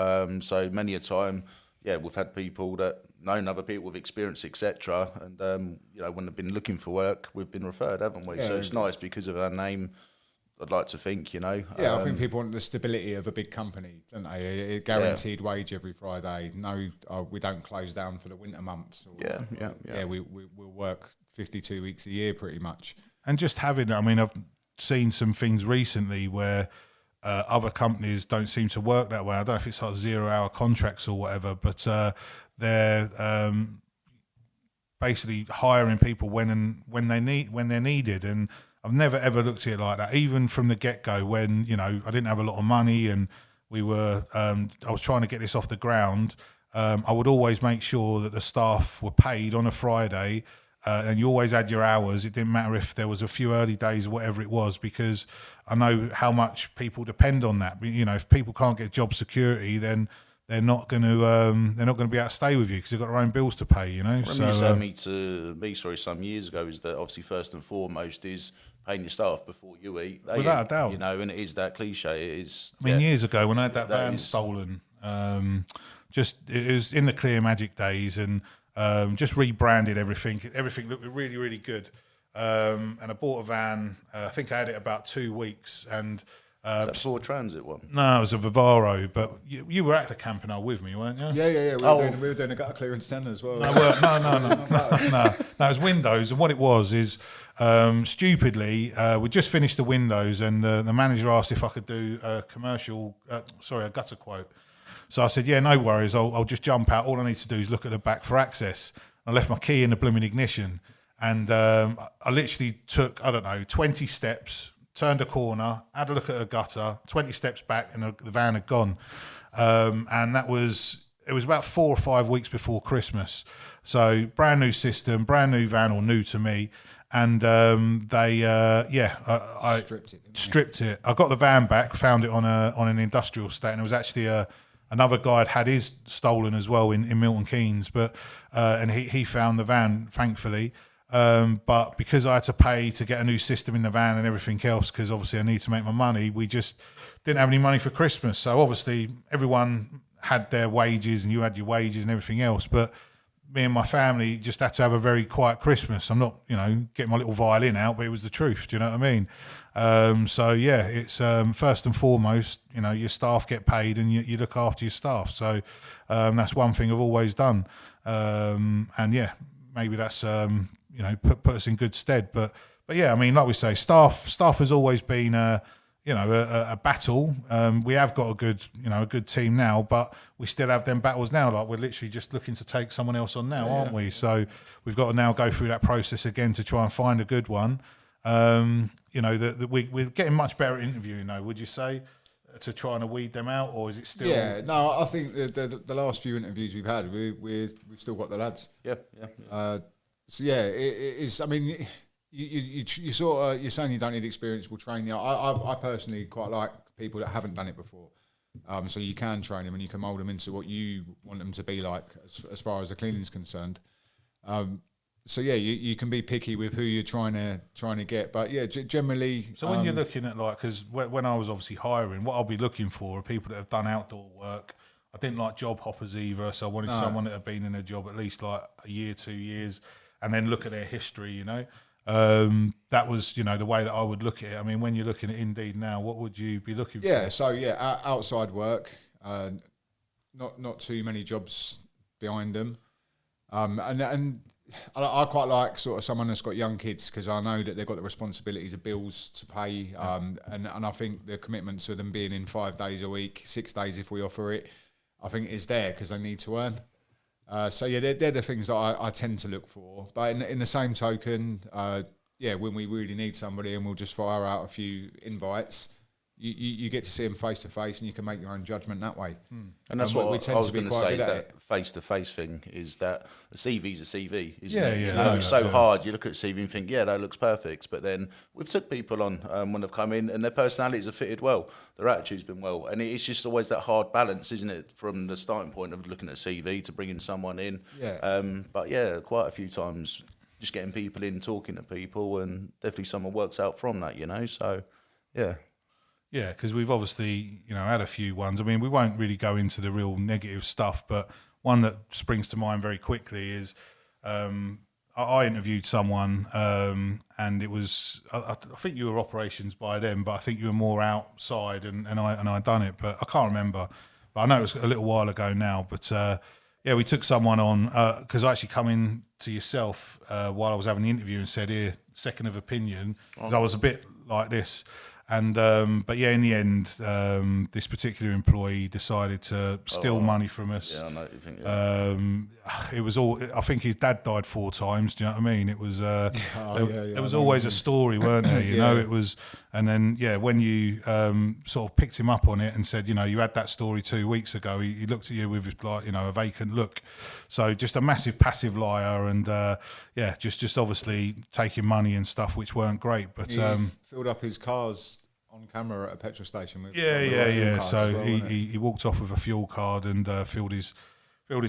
so many a time, we've had people that known other people with experience, etc. And when they've been looking for work, we've been referred, haven't we? So it's nice because of our name. I'd like to think, I think people want the stability of a big company, don't they? A guaranteed wage every Friday. No, we don't close down for the winter months. We'll work 52 weeks a year pretty much. And just having, I've seen some things recently where other companies don't seem to work that way. I don't know if it's like 0-hour contracts or whatever, but they're basically hiring people when they're needed. And I've never ever looked at it like that, even from the get-go, when I didn't have a lot of money and we were I was trying to get this off the ground. I would always make sure that the staff were paid on a Friday, and you always had your hours. It didn't matter if there was a few early days or whatever it was, because I know how much people depend on that. If people can't get job security, then they're not going to be able to stay with you because they've got their own bills to pay. So said some years ago, is that obviously first and foremost is paying your staff before you eat. Without a doubt. And it is that cliche. It is. Years ago when I had that van stolen, it was in the Clear Magic days, and just rebranded everything. Everything looked really, really good. And I bought a van. I think I had it about 2 weeks, and That Ford Transit one. No, it was a Vivaro, but you were at the Campanile with me, weren't you? Yeah. We were doing a gutter clearance tender as well. No, no. It was windows, and what it was is, stupidly, we just finished the windows, and the manager asked if I could do a gutter quote. So I said, yeah, no worries, I'll just jump out. All I need to do is look at the back for access. I left my key in the blooming ignition, and I literally took, 20 steps, turned a corner, had a look at a gutter, 20 steps back, and the van had gone. And it was about 4 or 5 weeks before Christmas. So brand new system, brand new van, or new to me. And I stripped it. I got the van back, found it on an industrial estate, and it was actually another guy had his stolen as well in Milton Keynes, and he found the van, thankfully. But because I had to pay to get a new system in the van and everything else, because obviously I need to make my money, we just didn't have any money for Christmas. So obviously everyone had their wages and you had your wages and everything else. But me and my family just had to have a very quiet Christmas. I'm not, getting my little violin out, but it was the truth. Do you know what I mean? It's first and foremost, your staff get paid and you look after your staff. So that's one thing I've always done. Maybe that's put us in good stead. But yeah, I mean, like we say, staff has always been a battle. We have got a good team now, but we still have them battles now. Like we're literally just looking to take someone else on now, aren't we? So we've got to now go through that process again to try and find a good one. We're getting much better at interviewing, though. Would you say, to try and weed them out, or is it still? Yeah, no. I think the last few interviews we've had, we've still got the lads. Yeah. So yeah, it is. I mean, you sort of, you're saying you don't need experience, we'll train you. I personally quite like people that haven't done it before. So you can train them and you can mould them into what you want them to be like as far as the cleaning is concerned. So yeah, you can be picky with who you're trying to get, but yeah, generally. So when you're looking at because when I was obviously hiring, what I'll be looking for are people that have done outdoor work. I didn't like job hoppers either, so I wanted someone that had been in a job at least like a year, 2 years, and then look at their history. That was the way that I would look at it. I mean, when you're looking at Indeed now, what would you be looking for? Yeah, so outside work, not too many jobs behind them, and I quite like sort of someone that's got young kids, because I know that they've got the responsibilities of bills to pay, and I think the commitment to them being in 5 days a week, 6 days if we offer it, I think is there because they need to earn. So yeah, they're the things that I tend to look for. But in the same token, when we really need somebody and we'll just fire out a few invites, you get to see them face to face and you can make your own judgment that way. And that's what I was going to say, is that face to face thing, is that a CV's a CV, isn't it? It's so hard. You look at a CV and think, yeah, that looks perfect. But then we've took people on when they've come in and their personalities have fitted well. Their attitude's been well. And it's just always that hard balance, isn't it, from the starting point of looking at a CV to bringing someone in. Yeah. But yeah, quite a few times just getting people in, talking to people, and definitely someone works out from that, So, yeah. Yeah, because we've obviously, had a few ones. I mean, we won't really go into the real negative stuff, but one that springs to mind very quickly is I interviewed someone, and it was I think you were operations by then, but I think you were more outside, and I done it, but I can't remember. But I know it was a little while ago now. But we took someone on because I actually come in to yourself while I was having the interview and said, "Here, second of opinion," because I was a bit like this. And in the end, this particular employee decided to steal money from us. Yeah, I know what you think. It was all. I think his dad died 4 times. Do you know what I mean? It was. There was always a story, weren't there? You know, it was. And then when you sort of picked him up on it and said, you had that story 2 weeks ago, he looked at you with a vacant look. So just a massive passive liar, and just obviously taking money and stuff which weren't great. But filled up his cars on camera at a petrol station. With So well, he walked off with a fuel card and filled his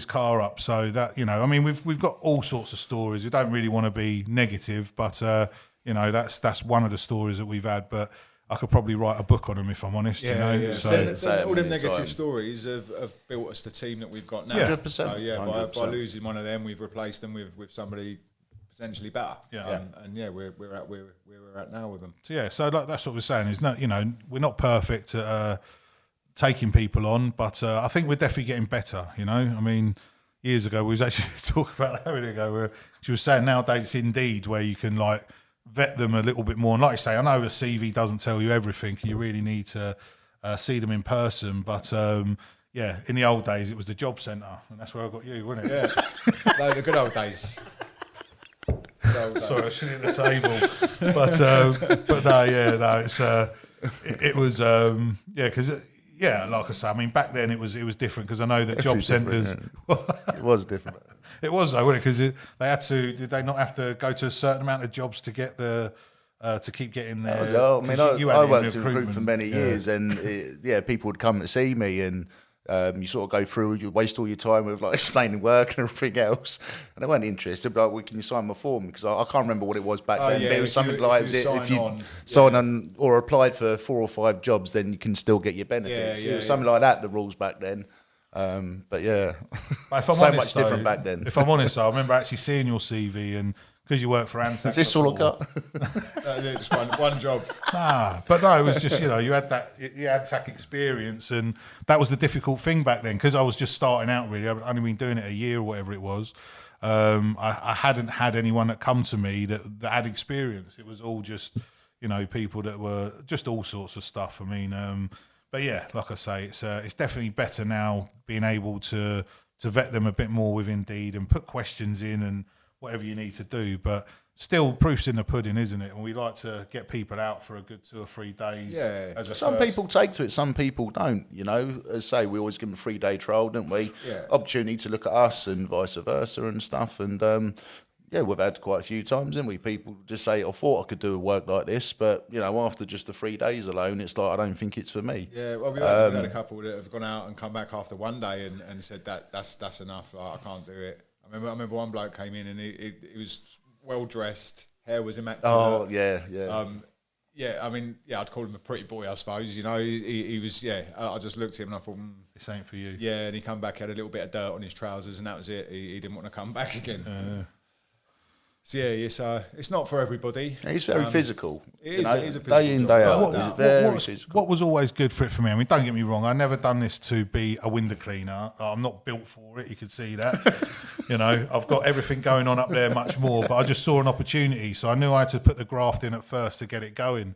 car up. So that we've got all sorts of stories. We don't really want to be negative, but that's one of the stories that we've had. But I could probably write a book on them if I'm honest. So all them negative stories have built us the team that we've got now. 100%. So by losing one of them, we've replaced them with somebody potentially better. Yeah. And we're at where we're at now with them. So yeah, so like, that's what we're saying is not, we're not perfect at taking people on, but I think we're definitely getting better. I mean, years ago we was actually talking about that a minute ago, where she was saying nowadays it's Indeed where you can like vet them a little bit more. And like you say, I know a CV doesn't tell you everything. You really need to see them in person, but. Yeah, in the old days, it was the job centre, and that's where I got you, wasn't it? Yeah, no, the good old days. Sorry, I shouldn't hit the table, but no, it's it was because like I say, I mean back then it was different because I know that job centres. It was different. It was though, wasn't it? Because they had to. Did they not have to go to a certain amount of jobs to get the? To keep getting there. I mean, I worked in recruitment for many years, and people would come to see me, and you sort of go through, you waste all your time with like explaining work and everything else, and they weren't interested. But like, well, can you sign my form? Because I can't remember what it was back then. Yeah, but it was something like if you sign on or applied for 4 or 5 jobs, then you can still get your benefits. It was something like that. The rules back then. But yeah, if I'm so honest, much different back then. If I'm honest, I remember actually seeing your CV and. Because you work for Anzac. Is this all I got? Just one job. But no, it was just, you had that Anzac experience, and that was the difficult thing back then, because I was just starting out really. I'd only been doing it a year or whatever it was. I hadn't had anyone that come to me that had experience. It was all just, people that were just all sorts of stuff. I mean, but yeah, like I say, it's definitely better now being able to vet them a bit more with Indeed and put questions in and whatever you need to do, but still proof's in the pudding, isn't it? And we like to get people out for a good 2 or 3 days. Yeah. Some people take to it, some people don't. As I say, we always give them a 3-day trial, don't we? Yeah. Opportunity to look at us and vice versa and stuff. And we've had quite a few times, haven't we? People just say, I thought I could do a work like this, but after just the 3 days alone, it's like, I don't think it's for me. Yeah, well, we had a couple that have gone out and come back after 1 day and said that's enough. Like, I can't do it. I remember one bloke came in and he was well dressed, hair was immaculate. Oh yeah. I mean, I'd call him a pretty boy, I suppose. He was. I just looked at him and I thought, this ain't for you. Yeah, and he come back, had a little bit of dirt on his trousers, and that was it. He didn't want to come back again. So it's not for everybody. It's very physical. It is a physical day in, day out. What was always good for it for me? I mean, don't get me wrong. I never done this to be a window cleaner. I'm not built for it. You could see that. I've got everything going on up there much more. But I just saw an opportunity, so I knew I had to put the graft in at first to get it going.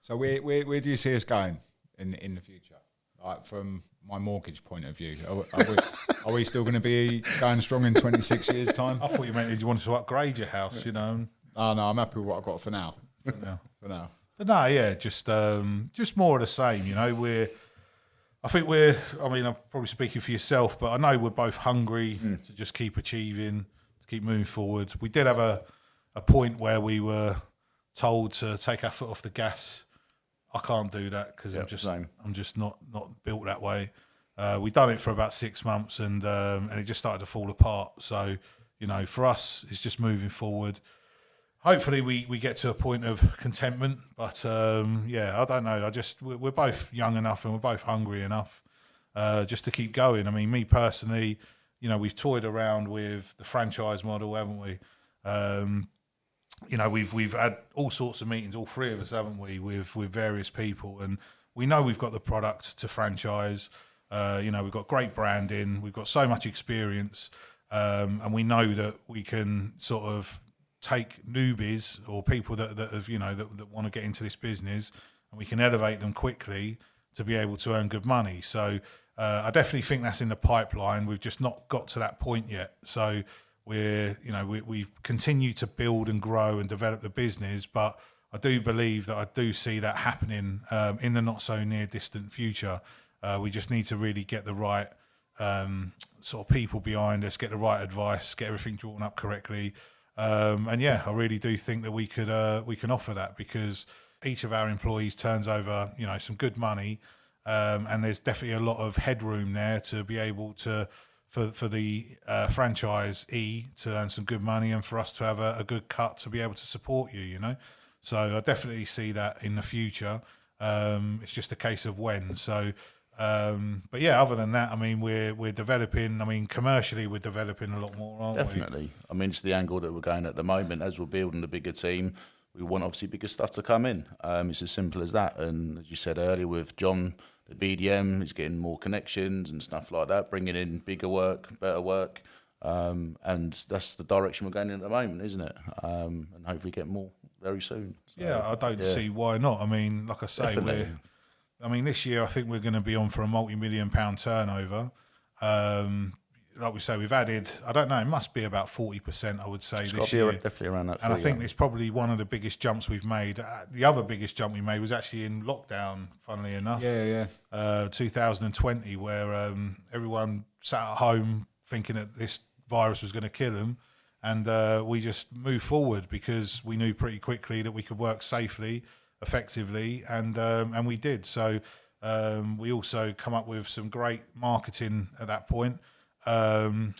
So where do you see us going in the future? Like from my mortgage point of view, are we still going to be going strong in 26 years' time? I thought you meant you wanted to upgrade your house, Oh no, I'm happy with what I've got for now. For now. But no, yeah, just more of the same. I'm probably speaking for yourself, but I know we're both hungry to just keep achieving, to keep moving forward. We did have a point where we were told to take our foot off the gas. I can't do that because I'm just not built that way. We done it for about 6 months and it just started to fall apart. So, for us, it's just moving forward. Hopefully we get to a point of contentment, but I don't know. We're both young enough and we're both hungry enough just to keep going. I mean, me personally, we've toyed around with the franchise model, haven't we? We've had all sorts of meetings, all 3 of us, haven't we, with various people, and we know we've got the product to franchise. We've got great branding, we've got so much experience, and we know that we can sort of take newbies or people that have that want to get into this business, and we can elevate them quickly to be able to earn good money. So I definitely think that's in the pipeline. We've just not got to that point yet. So we've continued to build and grow and develop the business, but I do believe that I do see that happening in the not so near distant future. We just need to really get the right sort of people behind us, get the right advice, get everything drawn up correctly. I really do think that we can offer that, because each of our employees turns over some good money, and there's definitely a lot of headroom there to be able to for the franchisee to earn some good money, and for us to have a good cut to be able to support you. So I definitely see that in the future. It's just a case of when. So But yeah, other than that, I mean, we're developing. I mean, commercially, we're developing a lot more, aren't we? Definitely. I mean, it's the angle that we're going at the moment. As we're building a bigger team, we want obviously bigger stuff to come in. It's as simple as that. And as you said earlier, with John, the BDM, he's getting more connections and stuff like that, bringing in bigger work, better work. And that's the direction we're going in at the moment, isn't it? And hopefully get more very soon. So, Yeah, I don't see why not. I mean, like I say, this year I think we're going to be on for a multi-million-pound turnover. Like we say, we've added, I don't know, it must be about 40%, I would say, this year. Definitely around that. And I think it's probably one of the biggest jumps we've made. The other biggest jump we made was actually in lockdown, funnily enough. 2020, where everyone sat at home thinking that this virus was going to kill them. And we just moved forward because we knew pretty quickly that we could work safely, effectively, and we did. So we also come up with some great marketing at that point. It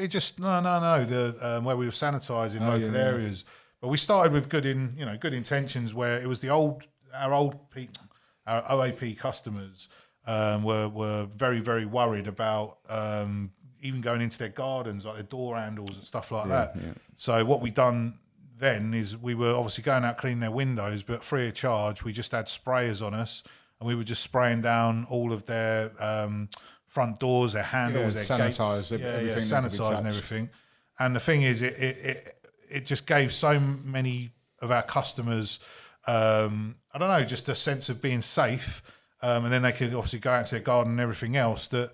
just the where we were sanitising local areas, but we started with good intentions. Where it was our OAP customers were very, very worried about even going into their gardens, like their door handles and stuff like that. Yeah. So what we done then is we were obviously going out cleaning their windows, but free of charge. We just had sprayers on us, and we were just spraying down all of their front doors, their handles, their gates, everything, sanitising everything. And the thing is, it just gave so many of our customers, I don't know, just a sense of being safe, and then they could obviously go out to their garden and everything else. That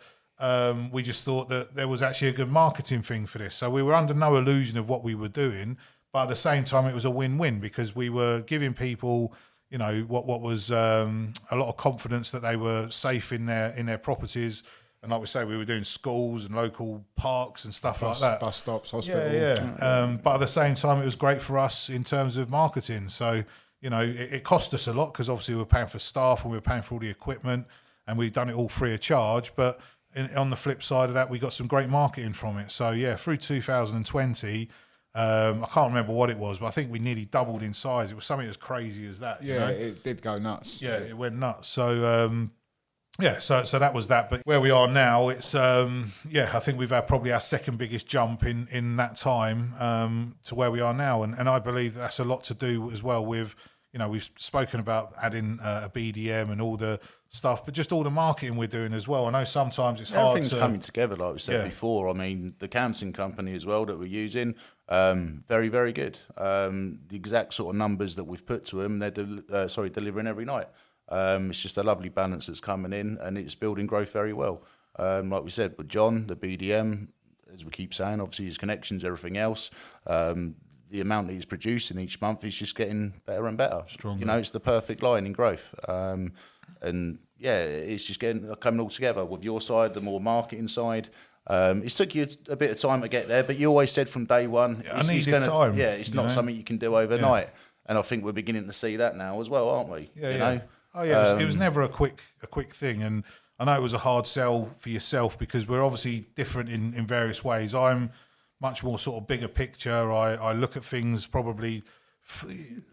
we just thought that there was actually a good marketing thing for this. So we were under no illusion of what we were doing, but at the same time, it was a win-win because we were giving people, what was a lot of confidence that they were safe in their properties. And like we say, we were doing schools and local parks and stuff like that. Bus stops, hospital. But at the same time, it was great for us in terms of marketing. So, it cost us a lot because obviously we were paying for staff and we were paying for all the equipment and we've done it all free of charge. But on the flip side of that, we got some great marketing from it. So, through 2020, I can't remember what it was, but I think we nearly doubled in size. It was something as crazy as that. It did go nuts. Yeah, it went nuts. So, so that was that. But where we are now, it's I think we've had probably our second biggest jump in that time to where we are now, and I believe that's a lot to do as well with we've spoken about adding a BDM and all the stuff, but just all the marketing we're doing as well. I know sometimes it's hard. Everything's coming together, like we said before. I mean, the canvassing company as well that we're using, very, very good. The exact sort of numbers that we've put to them, they're delivering every night. It's just a lovely balance that's coming in, and it's building growth very well. Like we said, with John, the BDM, as we keep saying, obviously his connections, everything else, the amount that he's producing each month is just getting better and better. Stronger. It's the perfect line in growth. And it's just coming all together with your side, the more marketing side. It took you a bit of time to get there, but you always said from day one, time. Yeah, it's not something you can do overnight. Yeah. And I think we're beginning to see that now as well, aren't we? Oh yeah, it was never a quick thing, and I know it was a hard sell for yourself because we're obviously different in various ways. I'm much more sort of bigger picture. I look at things probably 3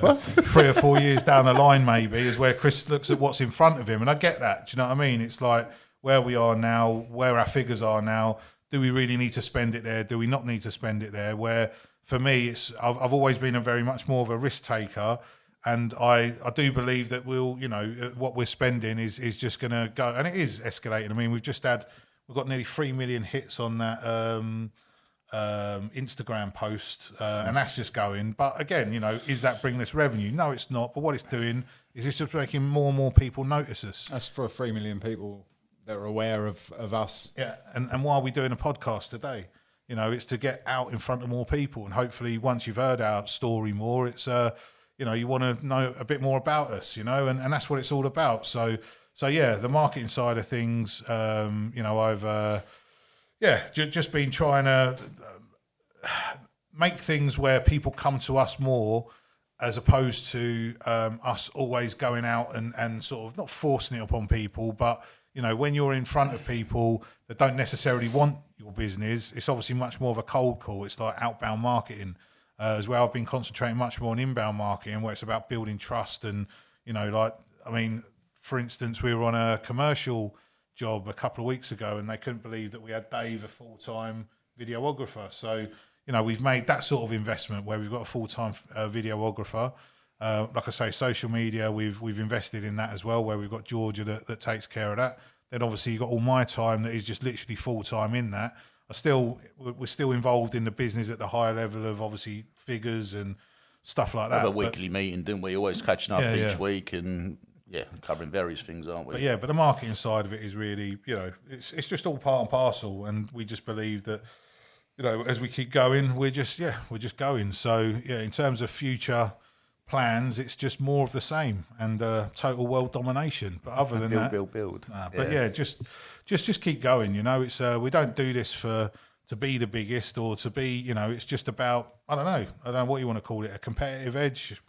or 4 years down the line, maybe, is where Chris looks at what's in front of him, and I get that. Do you know what I mean? It's like where we are now, where our figures are now. Do we really need to spend it there? Do we not need to spend it there? Where for me, I've always been a very much more of a risk taker. And I do believe that what we're spending is just going to go, and it is escalating. I mean, we've got nearly 3 million hits on that Instagram post, and that's just going. But again, is that bringing us revenue? No, it's not. But what it's doing is it's just making more and more people notice us. That's for 3 million people that are aware of us. Yeah, and why are we doing a podcast today? It's to get out in front of more people, and hopefully, once you've heard our story more, it's you want to know a bit more about us, and that's what it's all about. So the marketing side of things, I've just been trying to make things where people come to us more, as opposed to us always going out and sort of not forcing it upon people, but when you're in front of people that don't necessarily want your business, it's obviously much more of a cold call. It's like outbound marketing. As well, I've been concentrating much more on inbound marketing, where it's about building trust and, for instance, we were on a commercial job a couple of weeks ago, and they couldn't believe that we had Dave, a full-time videographer. So, we've made that sort of investment where we've got a full-time videographer. Like I say, social media, we've invested in that as well, where we've got Georgia that takes care of that. Then obviously you've got all my time that is just literally full-time in that. We're still involved in the business at the higher level of obviously figures and stuff like that. Have a weekly meeting, didn't we? Always catching up each week and covering various things, aren't we? But the marketing side of it is really, it's just all part and parcel, and we just believe that, as we keep going, we're just going. So in terms of future plans, it's just more of the same and total world domination. But other than build. Just keep going. It's we don't do this to be the biggest or to be. It's just about I don't know what you want to call it, a competitive edge.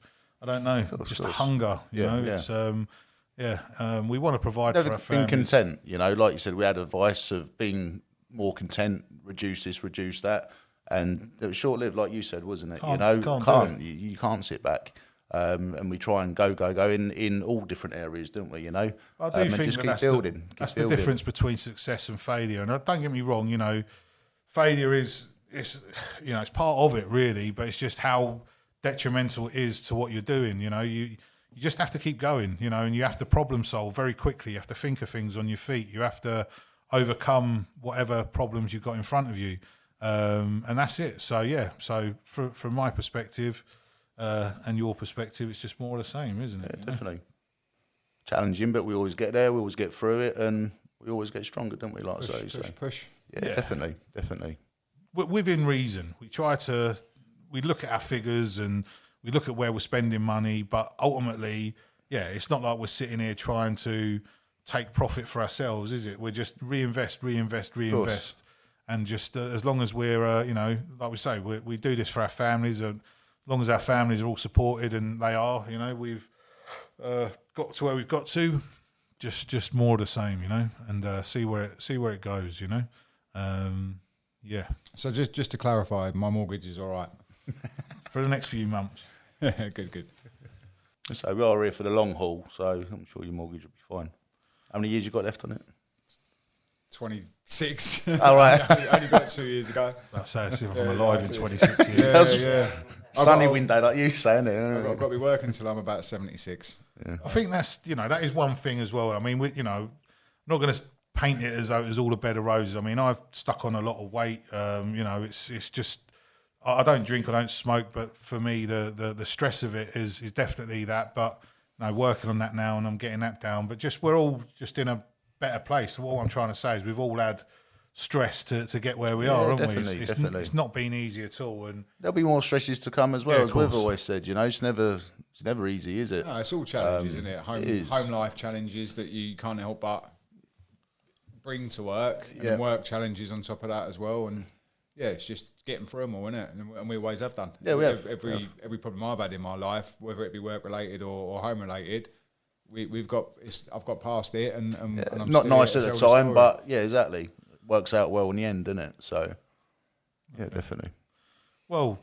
I don't know, just a hunger. It's we want to provide for our families. Being content. Like you said, we had advice of being more content, reduce this, reduce that, and it was short lived, like you said, wasn't it? You can't sit back. And we try and go in all different areas, don't we? I do think just keep building. That's the difference between success and failure. And don't get me wrong, failure it's part of it really, but it's just how detrimental it is to what you're doing. You just have to keep going, and you have to problem solve very quickly. You have to think of things on your feet. You have to overcome whatever problems you've got in front of you, and that's it. So from my perspective. And your perspective, it's just more of the same, isn't it? Yeah, definitely. Challenging, but we always get there, we always get through it, and we always get stronger, don't we? Push. Yeah, definitely. Within reason. We look at our figures and we look at where we're spending money, but ultimately, it's not like we're sitting here trying to take profit for ourselves, is it? We're just reinvest. And just as long as we're, like we say, we do this for our families, and as long as our families are all supported, and they are, we've got to where we've got to, just more of the same, and see where it goes, So just to clarify, my mortgage is all right for the next few months. Good. So we are here for the long haul, so I'm sure your mortgage will be fine. How many years you got left on it? 26. All right. only got 2 years ago. That's as if I'm alive in 26 years. Yeah. Sunny window, like you saying it. I've got to be working until I'm about 76. Yeah. I think that's that is one thing as well. I mean, I'm not going to paint it as though it was all a bed of roses. I mean, I've stuck on a lot of weight. It's just I don't drink, I don't smoke, but for me the stress of it is definitely that. But working on that now, and I'm getting that down. But we're all just in a better place. What I'm trying to say is we've all had stress to get where we are, haven't we? It's not been easy at all, and there'll be more stresses to come as well, as we've always said. It's never easy, is it? No, it's all challenges, isn't it? Home life challenges that you can't help but bring to work, and then work challenges on top of that as well. And it's just getting through them all, isn't it? And we always have done. Yeah, we have. Every problem I've had in my life, whether it be work related or home related, I've got past it, and I'm not nice at the time, but exactly. Works out well in the end, doesn't it? So, definitely. Well,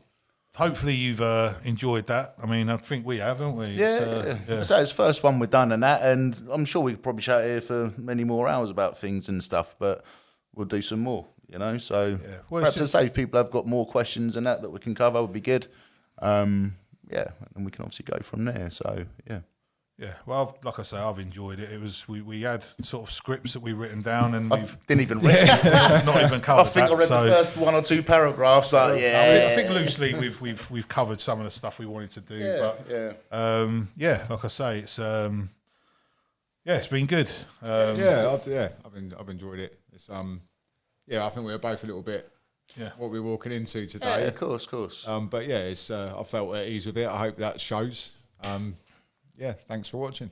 hopefully you've enjoyed that. I mean, I think we have, haven't we? Yeah. So it's the first one we've done and that, and I'm sure we could probably chat here for many more hours about things and stuff, but we'll do some more, So perhaps to say if people have got more questions and that we can cover would be good. And we can obviously go from there. So, Yeah, well, like I say, I've enjoyed it. It was we had sort of scripts that we've written down, and we didn't even read. Not even covered. I think I read the first 1 or 2 paragraphs. I think loosely we've covered some of the stuff we wanted to do. Like I say, it's it's been good. I've enjoyed it. It's I think we were both a little bit what we're walking into today. Yeah, of course. But it's I felt at ease with it. I hope that shows. Thanks for watching.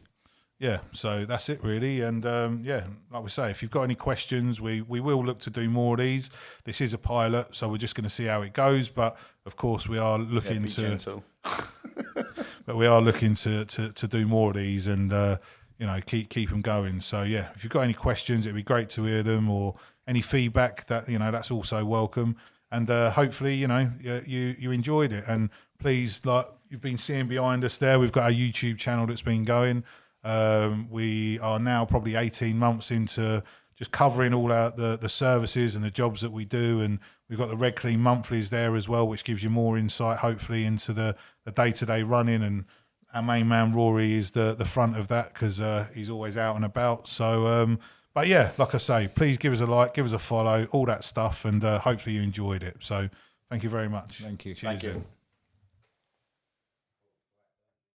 Yeah, so that's it really. And like we say, if you've got any questions, we will look to do more of these. This is a pilot, so we're just going to see how it goes. But of course, we are looking to but we are looking to do more of these, and keep them going. So if you've got any questions, it'd be great to hear them, or any feedback that that's also welcome. And hopefully you enjoyed it. And please, like you've been seeing behind us there, we've got our YouTube channel that's been going. We are now probably 18 months into just covering all the services and the jobs that we do, and we've got the RedClean monthlies there as well, which gives you more insight, hopefully, into the day-to-day running. And our main man Rory is the front of that because he's always out and about. So, but yeah, like I say, please give us a like, give us a follow, all that stuff, and hopefully you enjoyed it. So, thank you very much. Thank you. Cheers. Thank you.